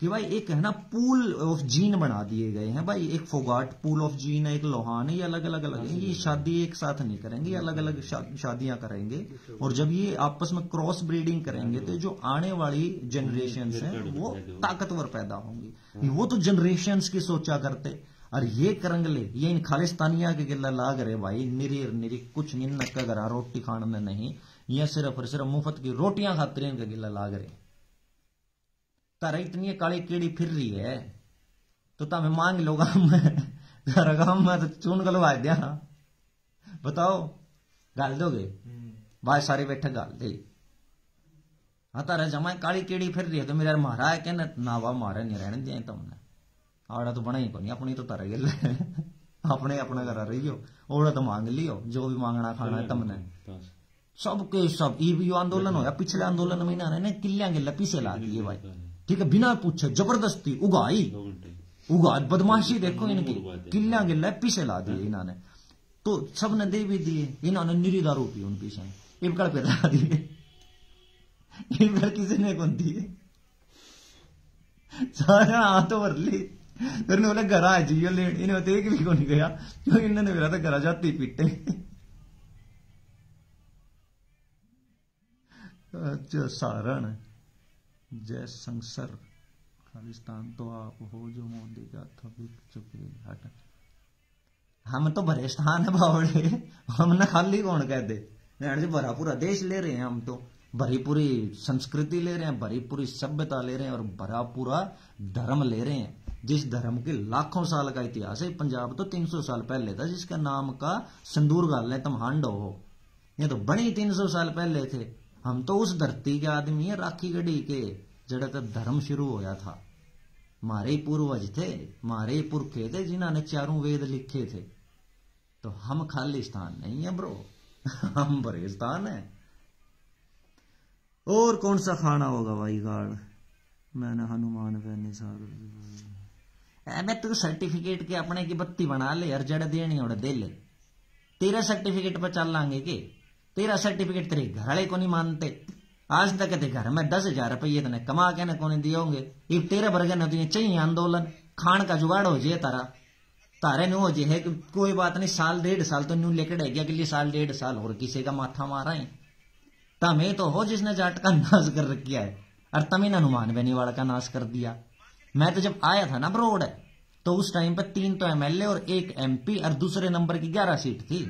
S1: कि भाई एक है ना पूल ऑफ जीन बना दिए गए हैं भाई, एक फोगाट पूल ऑफ जीन है, एक लोहान है, ये अलग अलग अलग है, ये शादी एक साथ नहीं करेंगे, ये अलग अलग शादियां करेंगे, और जब ये आपस में क्रॉस ब्रीडिंग करेंगे तो जो आने वाली जनरेशन है वो ताकतवर पैदा होंगी। वो तो जनरेशन की सोचा करते, और ये करंगले ये इन खालिस्तानिया के गिल्ला लाग रहे भाई, निरी कुछ निन्न का घर रोटी खाने में नहीं, ये सिर्फ और सिर्फ मुफ्त की रोटियां खाते इनका गिल्ला लाग रहे। तारा इतनी काली कीड़ी फिर रही है तो तमें मांग लो गाम में तो चून गलवा दिया, बताओ गाल दोगे भाई, सारे बैठे गाल दे। हाँ तारा जमा काली कीड़ी फिर रही है तो मेरा मारा है क्या ना, वाह मारा नहीं रहने दिया तुमने, आड़ा तो बना ही को नहीं, अपनी तो तारा गिल अपने अपना करा रही हो, ओड़ा तो मांग लियो जो भी मांगना खाना है तुमने, सबके सब। ईवीओ आंदोलन होया पिछले आंदोलन में ना किलिया गिल्ला पीछे ला दिए भाई, ठीक है, बिना पूछे जबरदस्ती उगाई बदमाशी देखो इनकी, किलिया गिल्ला पीछे ला दिए इन्होंने, तो सब ने दे भी दिए, इन्होंने निरी दारू पी उन पीछे इबकड़ पे ला दिए, इबकड़ किसी ने कौन दिए, सारा हाथ भर ली, फिर बोले घर आ जाइए लेट, इन्हें एक भी को नहीं गया क्योंकि इन्होंने मेरा तो घर जाती पीटे। अच्छा सारण जय संसर खालिस्तान तो आप हो जो मोदी का थोड़ी चुकी हट। हम तो भरे स्थान है बावड़े, हमने खाली कौन कह दे, भरा पूरा देश ले रहे हैं हम तो, भरी पूरी संस्कृति ले रहे हैं, भरी पूरी सभ्यता ले रहे हैं और भरा पूरा धर्म ले रहे हैं, जिस धर्म के लाखों साल का इतिहास है। पंजाब तो 300 साल पहले था, जिसका नाम का संदूर गाल तुम हांडो हो, ये तो बड़ी 300 साल पहले थे। हम तो उस धरती के आदमी है, राखी गढ़ी के, जड़ा तक धर्म शुरू होया था। मारे ही पूर्वज थे, मारे ही पुरखे थे जिन्होंने चारों वेद लिखे थे। तो हम खाली स्थान नहीं है ब्रो, हम भरे स्थान है। और कौन सा खाना होगा भाई गाड़, मैंने हनुमान पहनी सागर। मैं तू सर्टिफिकेट के अपने की बत्ती बना ले यार, जड़ देनी और दे ले। तेरा सर्टिफिकेट पर चल लांगे के, तेरा सर्टिफिकेट तेरे घर वाले को नहीं मानते। आज तक कहते घर में 10,000 रुपये तने कमा के न कोने दिए होंगे, ये तेरे वर्गे न तुझे चाहिए आंदोलन, खान का जुगाड़ हो जाए तारा, तारे नु हो जे है कि कोई बात नहीं, साल 1.5 साल तो न्यू लेकर गया, अगले साल 1.5 साल और किसी का माथा मारा है। तमें तो हो जिसने जाट का नाश कर रखिया है, और तमें हनुमान बेनीवाल का नाश कर दिया। मैं तो जब आया था ना ब्रोड, तो उस टाइम पर 3 तो MLA और 1 MP और दूसरे नंबर की 11 सीट थी।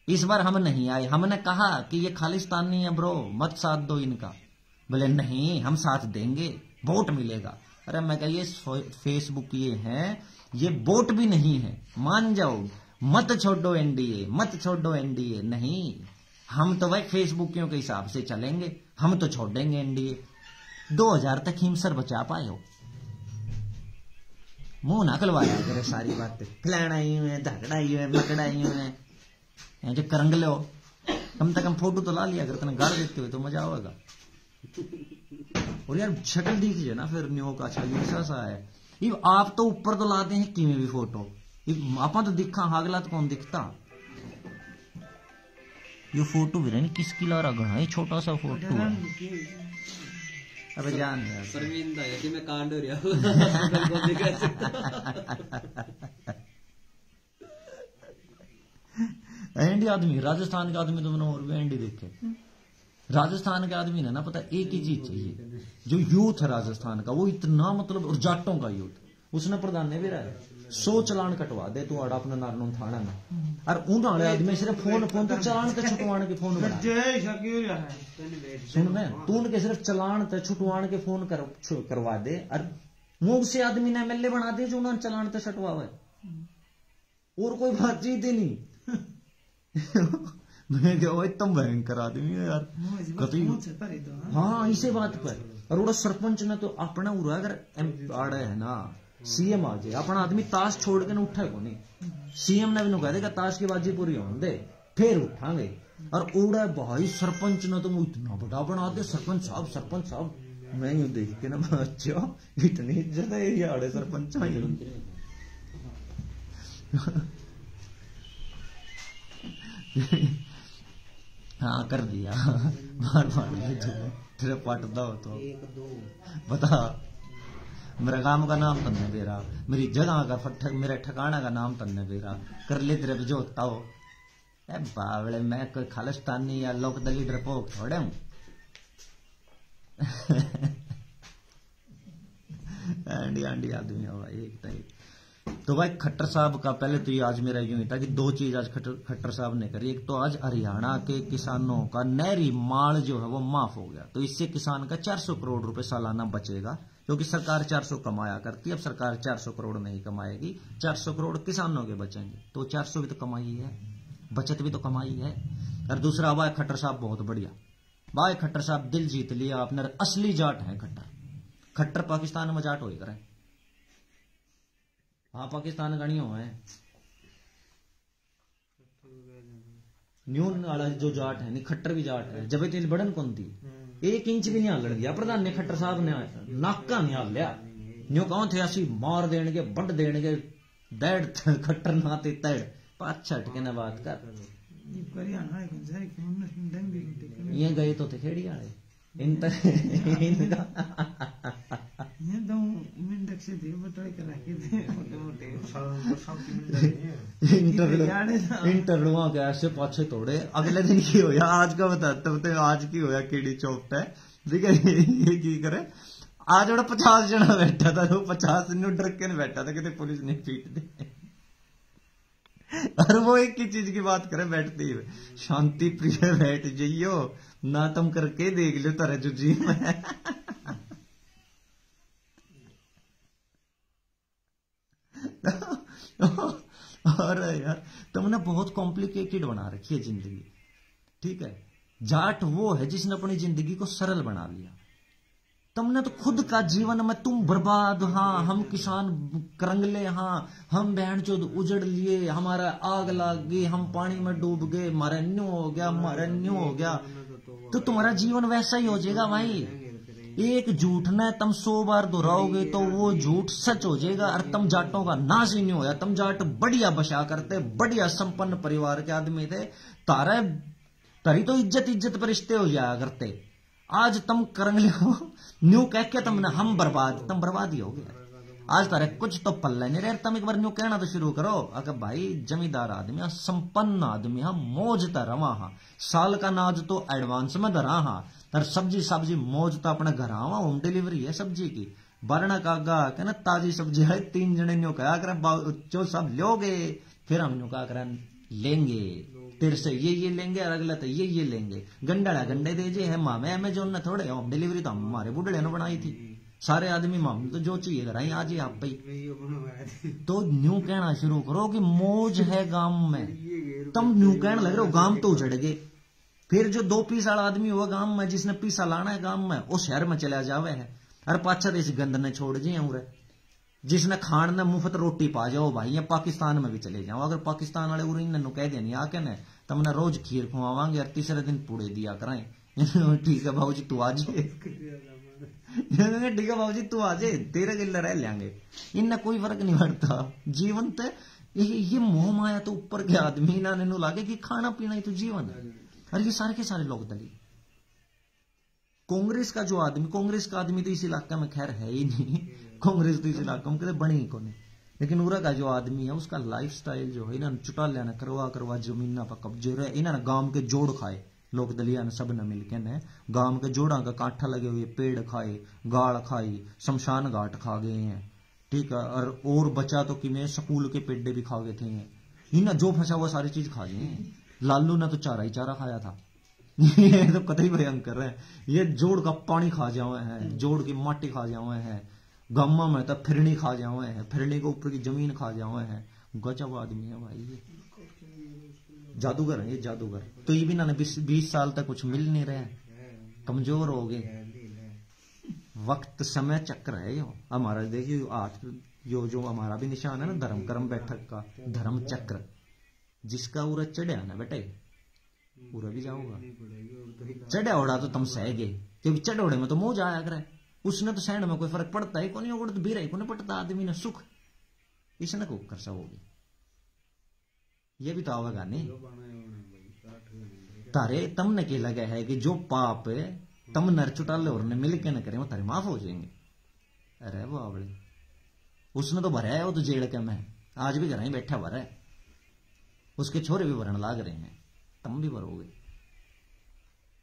S1: इस बार हम नहीं आए, हमने कहा कि ये खालिस्तानी है ब्रो, मत साथ दो इनका। बोले नहीं हम साथ देंगे, वोट मिलेगा। अरे मैं कहा ये फेसबुक ये है, ये वोट भी नहीं है, मान जाओ, मत छोड़ो NDA, मत छोड़ो NDA। नहीं, हम तो भाई फेसबुकियों के हिसाब से चलेंगे, हम तो छोड़ेंगे NDA। 2000 तक हिमसर बचा पाए हो, मुंह ना खुलवाया करे सारी बातें, खिलाना ही है, धकड़ा ही है, मकड़ा ही है, जो करंगले हो। कम से कम फोटो तो ला लिया अगर तने गाड़ देते हुए तो मजा आएगा। और यार शक्ल दीजिए ना फिर न्यो का, अच्छा यूसा सा है ये। आप तो ऊपर तो लाते हैं कि भी फोटो, आप तो दिखा हागला तो कौन दिखता। ये फोटो भी नहीं किसकी ला रहा, घना छोटा सा फोटो है। अबे जान यार
S2: शर्मिंदा है कि मैं कांड हो रहा
S1: एंडी आदमी, राजस्थान का आदमी, तुमने और भी एंडी देखे। राजस्थान के आदमी ने ना पता एक ही चीज चाहिए, जो यूथ है राजस्थान का वो इतना मतलब, और जाटों का यूथ, उसने प्रधान ने भी रहा 100 चलान कटवा दे तू आड़ा अपने नारनों थाना में, और उन वाले आदमी सिर्फ फोन तो चलान ते छुटवाने के फोन बना। सुन मैं तू उनके सिर्फ चलान ते छुटवाने के फोन करवा दे, और मुंह से आदमी ने MLA बना दे जो उन्होंने चलान ते छुटवावे, और कोई बातचीत ही नहीं। मैं क्या तुम भयंकर आदमी है यार कभी। हाँ इसे बात पर, और वो सरपंच ने तो अपना उड़ा अगर आड़ा है ना CM आ जाए, अपना आदमी ताश छोड़ के ना उठा को नहीं, CM ने भी कह देगा ताश की बाजी पूरी होने दे फिर उठांगे। और उड़ा भाई सरपंच ने तो इतना बड़ा बना दे, सरपंच साहब। मैं यूं देख के ना अच्छा इतनी इज्जत है ये आड़े सरपंच। हाँ कर दिया, मार तेरे पटदा हो तो बता। मेरा गांव का नाम तन्ने बेरा, मेरी जगह का मेरे ठिकाना का नाम तन्ने बेरा, कर ले तेरे भी जो होता हो। बावड़े मैं कोई खालिस्तानी या लोकदली डरपोक थोड़े हूं। आंडी आदमी हो भाई एक टाइप। तो भाई खट्टर साहब का पहले तो ये आज मेरा यूं ही था कि 2 चीज आज खट्टर साहब ने करी। एक तो आज हरियाणा के किसानों का नहरी माल जो है वो माफ हो गया, तो इससे किसान का 400 करोड़ रुपए सालाना बचेगा, क्योंकि सरकार 400 कमाया करती है। अब सरकार 400 करोड़ नहीं कमाएगी, 400 करोड़ किसानों के बचेंगे, तो 400 भी तो कमाई है, बचत भी तो कमाई है। और दूसरा भाई खट्टर साहब बहुत बढ़िया, भाई खट्टर साहब दिल जीत लिया आपने, असली जाट है खट्टर पाकिस्तान में जाट हो करें। हाँ पाकिस्तान का नहीं हुआ है, न्यून वाला जो जाट है नहीं, खट्टर भी जाट है। जब तेल बड़न कौन थी 1 इंच भी नहीं हालन दिया प्रधान ने, खट्टर साहब ने नाका नहीं हाल लिया। न्यू कौन थे असी मार देंगे बंड देंगे, डैड खट्टर नाते तैड पाँच छटके न बात कर। ये गए तो थे खेड़ी वाले इंटर के ऐसे पाछे तोड़े। अगले दिन की होया आज का बताते होते, आज की होया केड़ी चौक है ठीक है। ये की करे आज बड़ा 50 जना बैठा था, तो 50 डर के नहीं बैठा था कि पुलिस नहीं पीट दे। और वो एक ही चीज की बात करे बैठते ही, शांति प्रिय बैठ जाइयो ना, तुम करके देख लो तारे जो जी में। और यार तुमने बहुत कॉम्प्लिकेटेड बना रखी है जिंदगी, ठीक है। जाट वो है जिसने अपनी जिंदगी को सरल बना लिया। तुमने तो खुद का जीवन में तुम बर्बाद, हाँ हम किसान करंगले, हाँ हम बहन चोद उजड़ लिए, हमारा आग लग गई, हम पानी में डूब गए, हमारा न्यू हो गया, हमारा न्यू हो गया। तो तुम्हारा जीवन वैसा ही हो जाएगा भाई। एक झूठ ने तुम 100 बार दोहराओगे तो वो झूठ सच हो जाएगा। और तुम जाटों का नाश ही नहीं होया। तुम जाट बढ़िया बसा करते, बढ़िया संपन्न परिवार के आदमी थे, तारी तो इज्जत पर रिश्ते हो जाया करते। आज तुम करंगले हो, न्यू कह के तुमने हम बर्बाद, तुम बर्बाद ही हो गया। आज तारे कुछ तो पल्ले नहीं रहे। तुम एक बार न्यू कहना तो शुरू करो, अगर भाई जमींदार आदमी हा, संपन्न आदमी हा, मौज रवा हा, साल का नाज तो एडवांस में धरा हा, तर सब्जी मौज तो अपने घर आवा, होम डिलीवरी है सब्जी की, बरना कागा कहना ताजी सब्जी है। 3 जने न्यू कहा कर जो सब लोगे, फिर हम न्यू कहा कर लेंगे तेरे से ये लेंगे, और अगला तो ये लेंगे। गंडे दे जे है मामे अमेजोन ने थोड़े, होम डिलीवरी तो हमारे बुढ़े ने बनाई थी। सारे आदमी माम तो जो चाहिए कराई आज ही आप भाई। तो न्यू कहना शुरू करो कि मौज है गांव में। तुम न्यू कहने लग रहे हो गांव तो उजड़ गए। फिर जो 2 पीस वाला आदमी हुआ गांव में, जिसने पीसा लाना है गांव में, वो शहर में चला जावे है। अरे पाछा तो इस गंद ने छोड़ जी उरे, जिसने खान ने मुफ्त रोटी पा जाओ भाई, या पाकिस्तान में भी चले जाओ। अगर पाकिस्तान वाले उरी ने कह देनी आके ने तुमने रोज खीर खुआवांगे और तीसरे दिन पूड़े दिया कराएं। ठीक है भाजी तू आ जाए, ठीक है भाजी तू आ जाए, तेरे गिल्ले रह लेंगे। इनने कोई फर्क नहीं पड़ता। जीवन तो ये मोह माया तो ऊपर के आदमी ना लागे कि खाना पीना ही तो जीवन है। और ये सारे के सारे लोग दली कांग्रेस का जो आदमी, कांग्रेस का आदमी तो इस इलाके में खैर है ही नहीं, कांग्रेस तो इस इलाके में कदे बनी ही कोने। लेकिन उरा का जो आदमी है उसका लाइफस्टाइल जो है, इन्होंने चुटा लेना करवा जमीन पर कब्जे रहे, इन्होंने गांव के जोड़ खाए, लोग दलिया ने सब ने मिलके ने गांव के जोड़ा का कांठा लगे हुए पेड़ खाए, गाड़ खाई, शमशान घाट खा गए हैं, ठीक है। और बचा तो कि मैं स्कूल के पेड़े भी खा गए थे। इन्हें जो फंसा हुआ सारी चीज खा गए। लालू ने तो चारा ही चारा खाया था। ये तो कतई भयंकर है। ये जोड़ का पानी खा जावे हैं, जोड़ की माटी खा जावे हैं, गम्मा में तो फिरनी खा जावे हैं, फिरनी के ऊपर की जमीन खा जावे हैं। गजब आदमी है भाई ये, जादूगर है ये जादूगर। तो ये भी ना 20 साल तक कुछ मिल नहीं रहे, कमजोर हो गए। वक्त समय चक्र है यो हमारा। देखिए आज यो जो हमारा भी निशान है ना धर्म कर्म बैठक का, धर्म चक्र, जिसका उरा चढ़िया ना बेटे पूरा भी जाऊंगा। चढ़िया ओढ़ा तो तुम सह गए, क्योंकि चढ़ोड़े में तो मोह आया करे। उसने तो सहने में कोई फर्क पड़ता है कोई, तो बीरा ही कोई पड़ता आदमी ने सुख, इसने को कर सकोगे। ये भी तो आवेगा नहीं तारे। तुमने के लगा है कि जो पाप तुम नर चुटाले और ने मिल के न करे वो तारे माफ हो जाएंगे। अरे वो आवड़े उसने तो भरा है, वो तो जेल के में आज भी घर ही बैठा भरा है। उसके छोरे भी भरन लाग रहे हैं, तुम भी भरोगे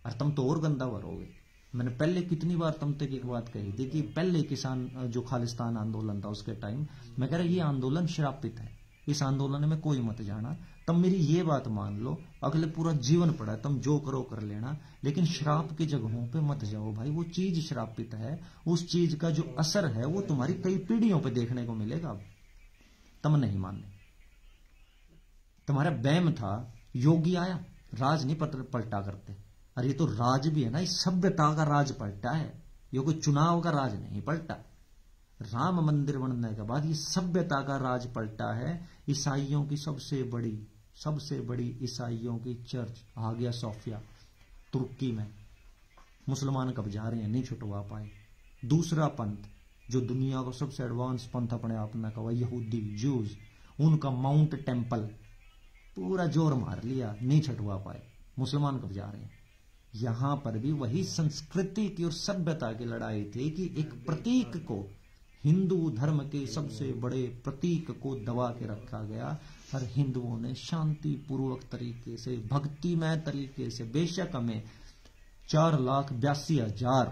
S1: और तुम तो और गंदा भरोगे। मैंने पहले कितनी बार तुम तक एक बात कही थी कि पहले किसान जो खालिस्तान आंदोलन था उसके टाइम मैं कह रहा ये आंदोलन श्रापित है, इस आंदोलन में कोई मत जाना। तुम मेरी ये बात मान लो, अगले पूरा जीवन पड़ा है, तुम जो करो कर लेना, लेकिन श्राप की जगहों पे मत जाओ भाई। वो चीज श्रापित है, उस चीज का जो असर है वो तुम्हारी कई पीढ़ियों पे देखने को मिलेगा। तुम नहीं मानने, तुम्हारा बैम था, योगी आया राज नहीं पलटा करते। अरे ये तो राज भी है ना, इस सभ्यता का राज पलटा है, ये कोई चुनाव का राज नहीं पलटा। राम मंदिर बनने के बाद ये सभ्यता का राज पलटा है। ईसाइयों की सबसे बड़ी ईसाइयों की चर्च हागिया सोफिया तुर्की में, मुसलमान कब जा रहे हैं, नहीं छुटवा पाए। दूसरा पंथ जो दुनिया को सबसे एडवांस पंथ अपने आप में कहा, यहूदी जूज, उनका माउंट टेम्पल पूरा जोर मार लिया, नहीं छुटवा पाए। मुसलमान कब जा रहे हैं। यहां पर भी वही संस्कृति की और सभ्यता की लड़ाई थी कि एक प्रतीक को, हिंदू धर्म के सबसे बड़े प्रतीक को दबा के रखा गया। और हिंदुओं ने शांति पूर्वक तरीके से, भक्तिमय तरीके से, बेशक हमें 4,82,000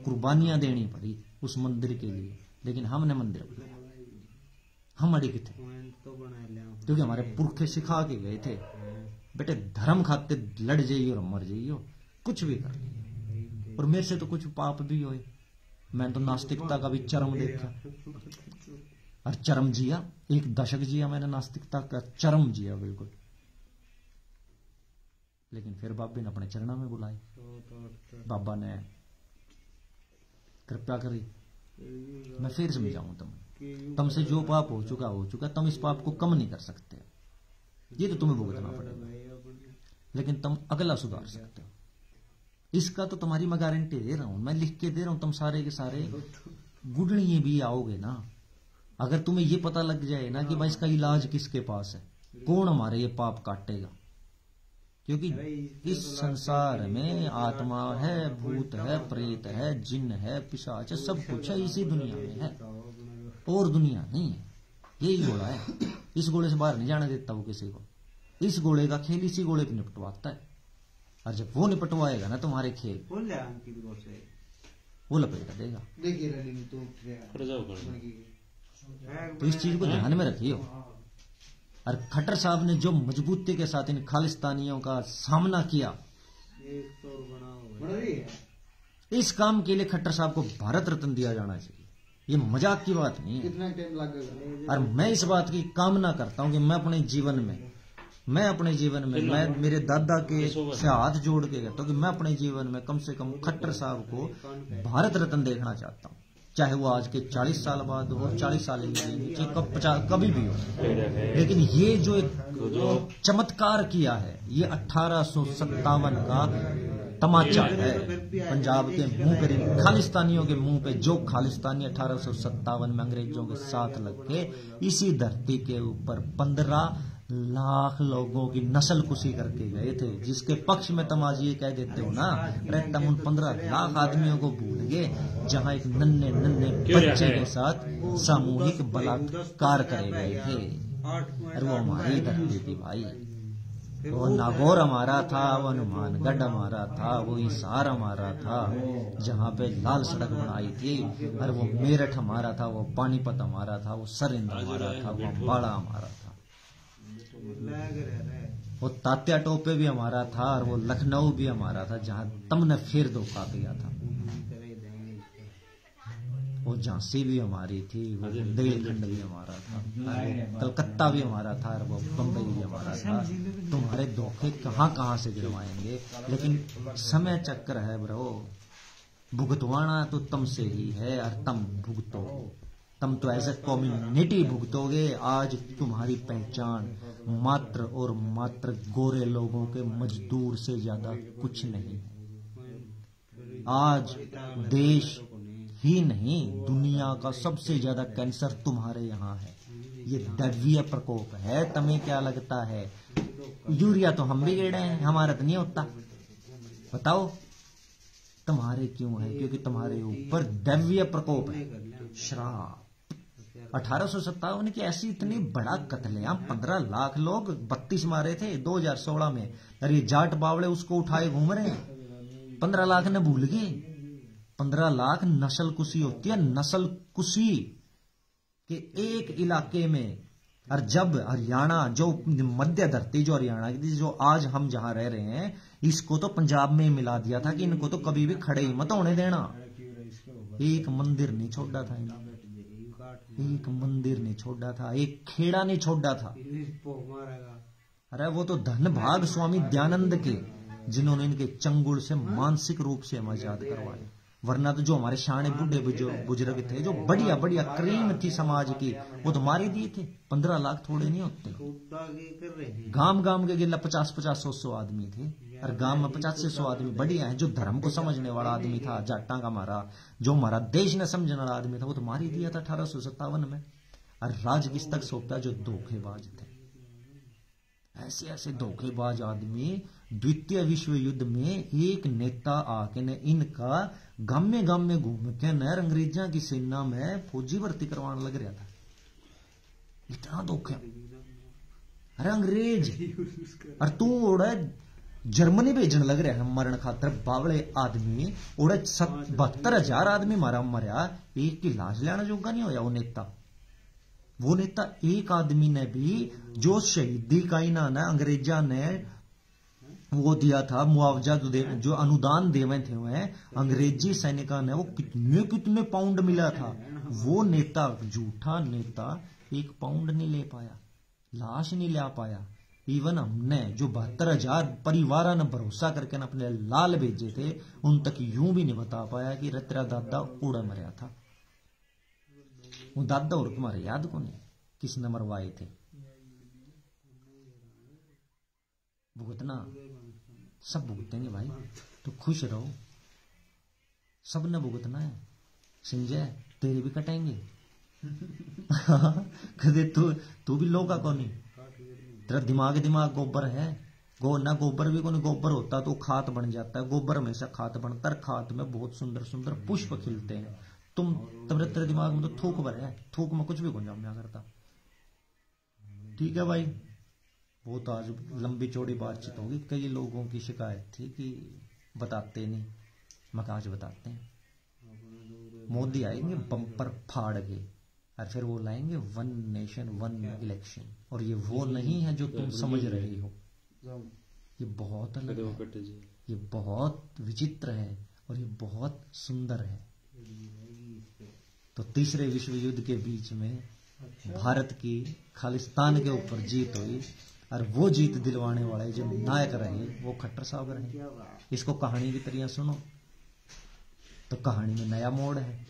S1: कुर्बानियां देनी पड़ी उस मंदिर के लिए, लेकिन हमने मंदिर बनाया। हम अड़ी थे क्योंकि हमारे पुरखे सिखा के गए थे, बेटे धर्म खाते लड़ जाइयो और मर जाइयो, कुछ भी कर लियो। और मेरे से तो कुछ पाप भी हुए, मैंने तो नास्तिकता का भी चरम देखा और चरम जिया, 1 दशक जिया मैंने नास्तिकता का चरम जिया बिल्कुल। लेकिन फिर बाबे ने अपने चरणों में बुलाए, बाबा ने कृपया करी। मैं फिर समझाऊं तुमसे जो पाप हो चुका, तुम इस पाप को कम नहीं कर सकते, ये तो तुम्हें भुगतना पड़ेगा, लेकिन तुम अगला सुधार सकते हो। इसका तो तुम्हारी मैं गारंटी दे रहा हूं, मैं लिख के दे रहा हूं, तुम सारे के सारे गुडलिए भी आओगे ना। अगर तुम्हें ये पता लग जाए ना कि भाई इसका इलाज किसके पास है, कौन हमारे ये पाप काटेगा, क्योंकि इस संसार में आत्मा है, भूत है, प्रेत है, जिन्न है, पिशाच है, सब कुछ है इसी दुनिया में है, और दुनिया नहीं है। यही घोड़ा है, इस घोड़े से बाहर नहीं जाने देता वो किसी को। इस घोड़े का खेल इसी घोड़े पे निपटवाता है, और जब वो निपटवाएगा ना तुम्हारे खेल, वो लपेट देगा। तो इस चीज को ध्यान में रखियो। और खट्टर साहब ने जो मजबूती के साथ इन खालिस्तानियों का सामना किया, इस काम के लिए खट्टर साहब को भारत रत्न दिया जाना चाहिए, ये मजाक की बात नहीं है।
S4: कितना टाइम लगेगा?
S1: और मैं इस बात की कामना करता हूं कि मैं अपने जीवन में मैं मेरे दादा के से हाथ जोड़ के कहता हूं कि मैं अपने जीवन में कम से कम खट्टर साहब को भारत रत्न देखना चाहता हूं, चाहे वो आज के 40 साल बाद हो, 40 साल नीचे कभी भी हो। लेकिन ये जो एक चमत्कार किया है, ये 1857 का तमाचा है पंजाब के मुंह पे, खालिस्तानियों के मुंह पे। जो खालिस्तानी 1857 में अंग्रेजों के साथ लग के इसी धरती के ऊपर 15 लाख लोगों की नस्ल कुशी करके गए थे, जिसके पक्ष में तुम आज ये कह देते हो ना, अरे तुम उन 15 लाख आदमियों को भूल गए जहां एक नन्हे बच्चे के साथ सामूहिक बलात्कार करे गए थे। अरे वो हमारी धरती थी भाई, वो नागौर हमारा था, वो हनुमानगढ़ हमारा था, वो हिसार हमारा था जहाँ पे लाल सड़क बनाई थी, और वो मेरठ हमारा था, वो पानीपत हमारा था, वो सरिंद हमारा था, वो अम्बाड़ा हमारा था, वो तात्या टोपे भी हमारा था, और वो लखनऊ भी हमारा था जहाँ तुमने फिर धोखा दिया था। वो झांसी भी हमारी थी, वो बुंदेलखंड भी हमारा था, वो कलकत्ता भी हमारा था, और वो बम्बई भी हमारा था। तुम्हारे धोखे कहाँ कहाँ से गिरवाएंगे, लेकिन समय चक्र है ब्रो, भुगतवाना तो तुम से ही है, और तुम भुगतो, तुम तो एज ए कम्युनिटी भुगतोगे। आज तुम्हारी पहचान मात्र और मात्र गोरे लोगों के मजदूर से ज्यादा कुछ नहीं। आज देश ही नहीं, दुनिया का सबसे ज्यादा कैंसर तुम्हारे यहाँ है, ये दैवीय प्रकोप है। तुम्हें क्या लगता है यूरिया तो हम भी गिर रहे हैं, हमारा तो नहीं होता? बताओ तुम्हारे क्यों है? क्योंकि तुम्हारे ऊपर दैवीय प्रकोप है, श्राप। 1857 की ऐसी इतनी बड़ा कत्लेआम, 15 लाख लोग 32 मारे थे 2016 में, और ये जाट बावड़े उसको उठाए घूम रहे हैं। 15 लाख ने भूल गए, 15 लाख नस्ल कुशी होती है, नस्ल कुशी के एक इलाके में। और जब हरियाणा, जो मध्य धरती जो हरियाणा की, जो आज हम जहां रह रहे हैं, इसको तो पंजाब में मिला दिया था कि इनको तो कभी भी खड़े ही मत होने देना। एक मंदिर नहीं छोड़ा था इन्होंने, एक मंदिर नहीं छोड़ा था, एक खेड़ा नहीं छोड़ा था। अरे वो तो धन भाग स्वामी दयानंद के, जिन्होंने इनके चंगुल से मानसिक रूप से हम आजाद करवाए। वरना तो जो हमारे शाने बूढ़े बुजुर्ग थे, जो बढ़िया बढ़िया क्रीम थी समाज की, वो तो मारे दिए थे। 15 लाख थोड़े नहीं होते। गांव गांव के गिला 50-50, 100 आदमी थे, और गांव में 50 से 100 आदमी बढ़िया है। जो धर्म को समझने वाला आदमी था, जाटा का हमारा, जो हमारा देश ने समझने वाला आदमी था, वो तो मार ही दिया था 1857 में। और राज किस तक सौंपा? जो धोखेबाज थे। ऐसे ऐसे धोखेबाज आदमी द्वितीय विश्व युद्ध में एक नेता आके ने इनका गामे गामे घूम के नहर अंग्रेजा की सेना में फौजी भर्ती करवाने लग रहा था। इतना धोखा। अरे अंग्रेज, और तू उड़ा जर्मनी भेजन लग रहा है मरण खातर बावले आदमी। और 72,000 आदमी मारा मरया, एक की लाश लेना जोगा नहीं होया वो नेता एक आदमी ने भी जो शहीदी का इनाम है अंग्रेजा ने वो दिया था, मुआवजा जो अनुदान देवे थे वह अंग्रेजी सैनिका ने, वो कितने कितने पाउंड मिला था। वो नेता, झूठा नेता, 1 पाउंड नहीं ले पाया, लाश नहीं ले पाया। इवन हमने जो 72,000 परिवार ने भरोसा करके न अपने लाल भेजे थे, उन तक यूं भी नहीं बता पाया कि तेरा दादा उड़ा मरया था। वो दादा और तुम्हारे याद को नहीं किसने मरवाए थे। भुगतना सब भुगतेंगे भाई, तो खुश रहो, सब ने भुगतना है। संजय तेरे भी कटेंगे कदे तू भी लोगा को नहीं, तेरा दिमाग गोबर है। ना गोबर भी कोई गोबर होता तो खात बन जाता है, गोबर हमेशा खात बनता है। खात में बहुत सुंदर सुंदर पुष्प खिलते हैं। तेरे दिमाग में तो थूक भर है, थूक में कुछ भी गुंजाम नहीं करता। ठीक है भाई, बहुत आज लंबी चौड़ी बातचीत होगी। कई लोगों की शिकायत थी कि बताते नहीं, मगर आज बताते हैं। मोदी आएंगे बम्पर फाड़ के और फिर वो लाएंगे 1 नेशन 1 इलेक्शन। और ये वो नहीं है जो तुम समझ रहे हो, ये बहुत अलग है, ये बहुत विचित्र है और ये बहुत सुंदर है। तो तीसरे विश्व युद्ध के बीच में भारत की खालिस्तान के ऊपर जीत हुई और वो जीत दिलवाने वाले जो नायक रहे वो खट्टर साहब रहे। इसको कहानी की तरह सुनो तो कहानी में नया मोड़ है,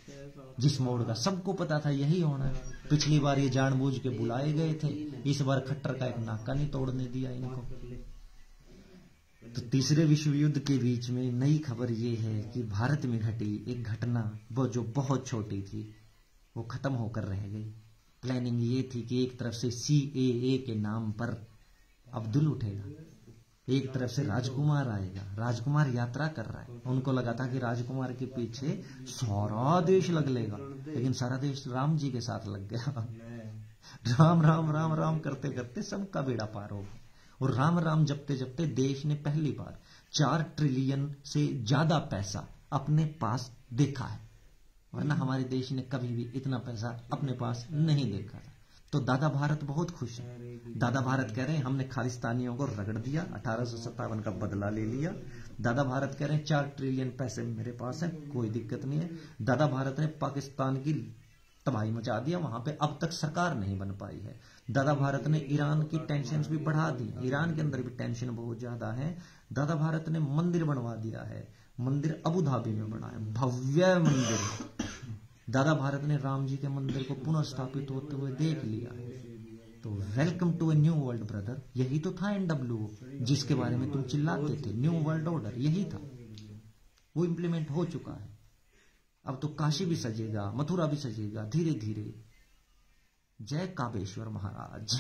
S1: जिस मोड़ का सबको पता था यही होना है। पिछली बार ये जानबूझ के बुलाए गए थे, इस बार खट्टर का एक नाका नहीं तोड़ने दिया इनको। तो तीसरे विश्व युद्ध के बीच में नई खबर ये है कि भारत में घटी एक घटना वो जो बहुत छोटी थी वो खत्म होकर रह गई। प्लानिंग ये थी कि एक तरफ से CAA के नाम पर अब्दुल उठेगा, एक तरफ से राजकुमार आएगा। राजकुमार यात्रा कर रहा है, उनको लगा था कि राजकुमार के पीछे सारा देश लग लेगा, लेकिन सारा देश राम जी के साथ लग गया। राम राम राम राम करते करते सबका बेड़ा पार हो गया। और राम राम जपते जपते देश ने पहली बार 4 ट्रिलियन से ज्यादा पैसा अपने पास देखा है, वरना हमारे देश ने कभी भी इतना पैसा अपने पास नहीं देखा था। तो दादा भारत बहुत खुश है। दादा भारत कह रहे हैं हमने खालिस्तानियों को रगड़ दिया, 1857 का बदला ले लिया। दादा भारत कह रहे हैं 4 ट्रिलियन पैसे मेरे पास है, कोई दिक्कत नहीं है। दादा भारत ने पाकिस्तान की तबाही मचा दिया, वहां पे अब तक सरकार नहीं बन पाई है। दादा भारत ने ईरान की टेंशन भी बढ़ा दी, ईरान के अंदर भी टेंशन बहुत ज्यादा है। दादा भारत ने मंदिर बनवा दिया है, मंदिर अबू धाबी में बना है, भव्य मंदिर। दादा भारत ने राम जी के मंदिर को पुनः स्थापित होते हुए देख लिया है। तो welcome to a new world brother, यही तो था NWO जिसके बारे में तुम चिल्लाते थे। न्यू वर्ल्ड ऑर्डर यही था, वो इंप्लीमेंट हो चुका है। अब तो काशी भी सजेगा, मथुरा भी सजेगा धीरे धीरे। जय काबेश्वर महाराज।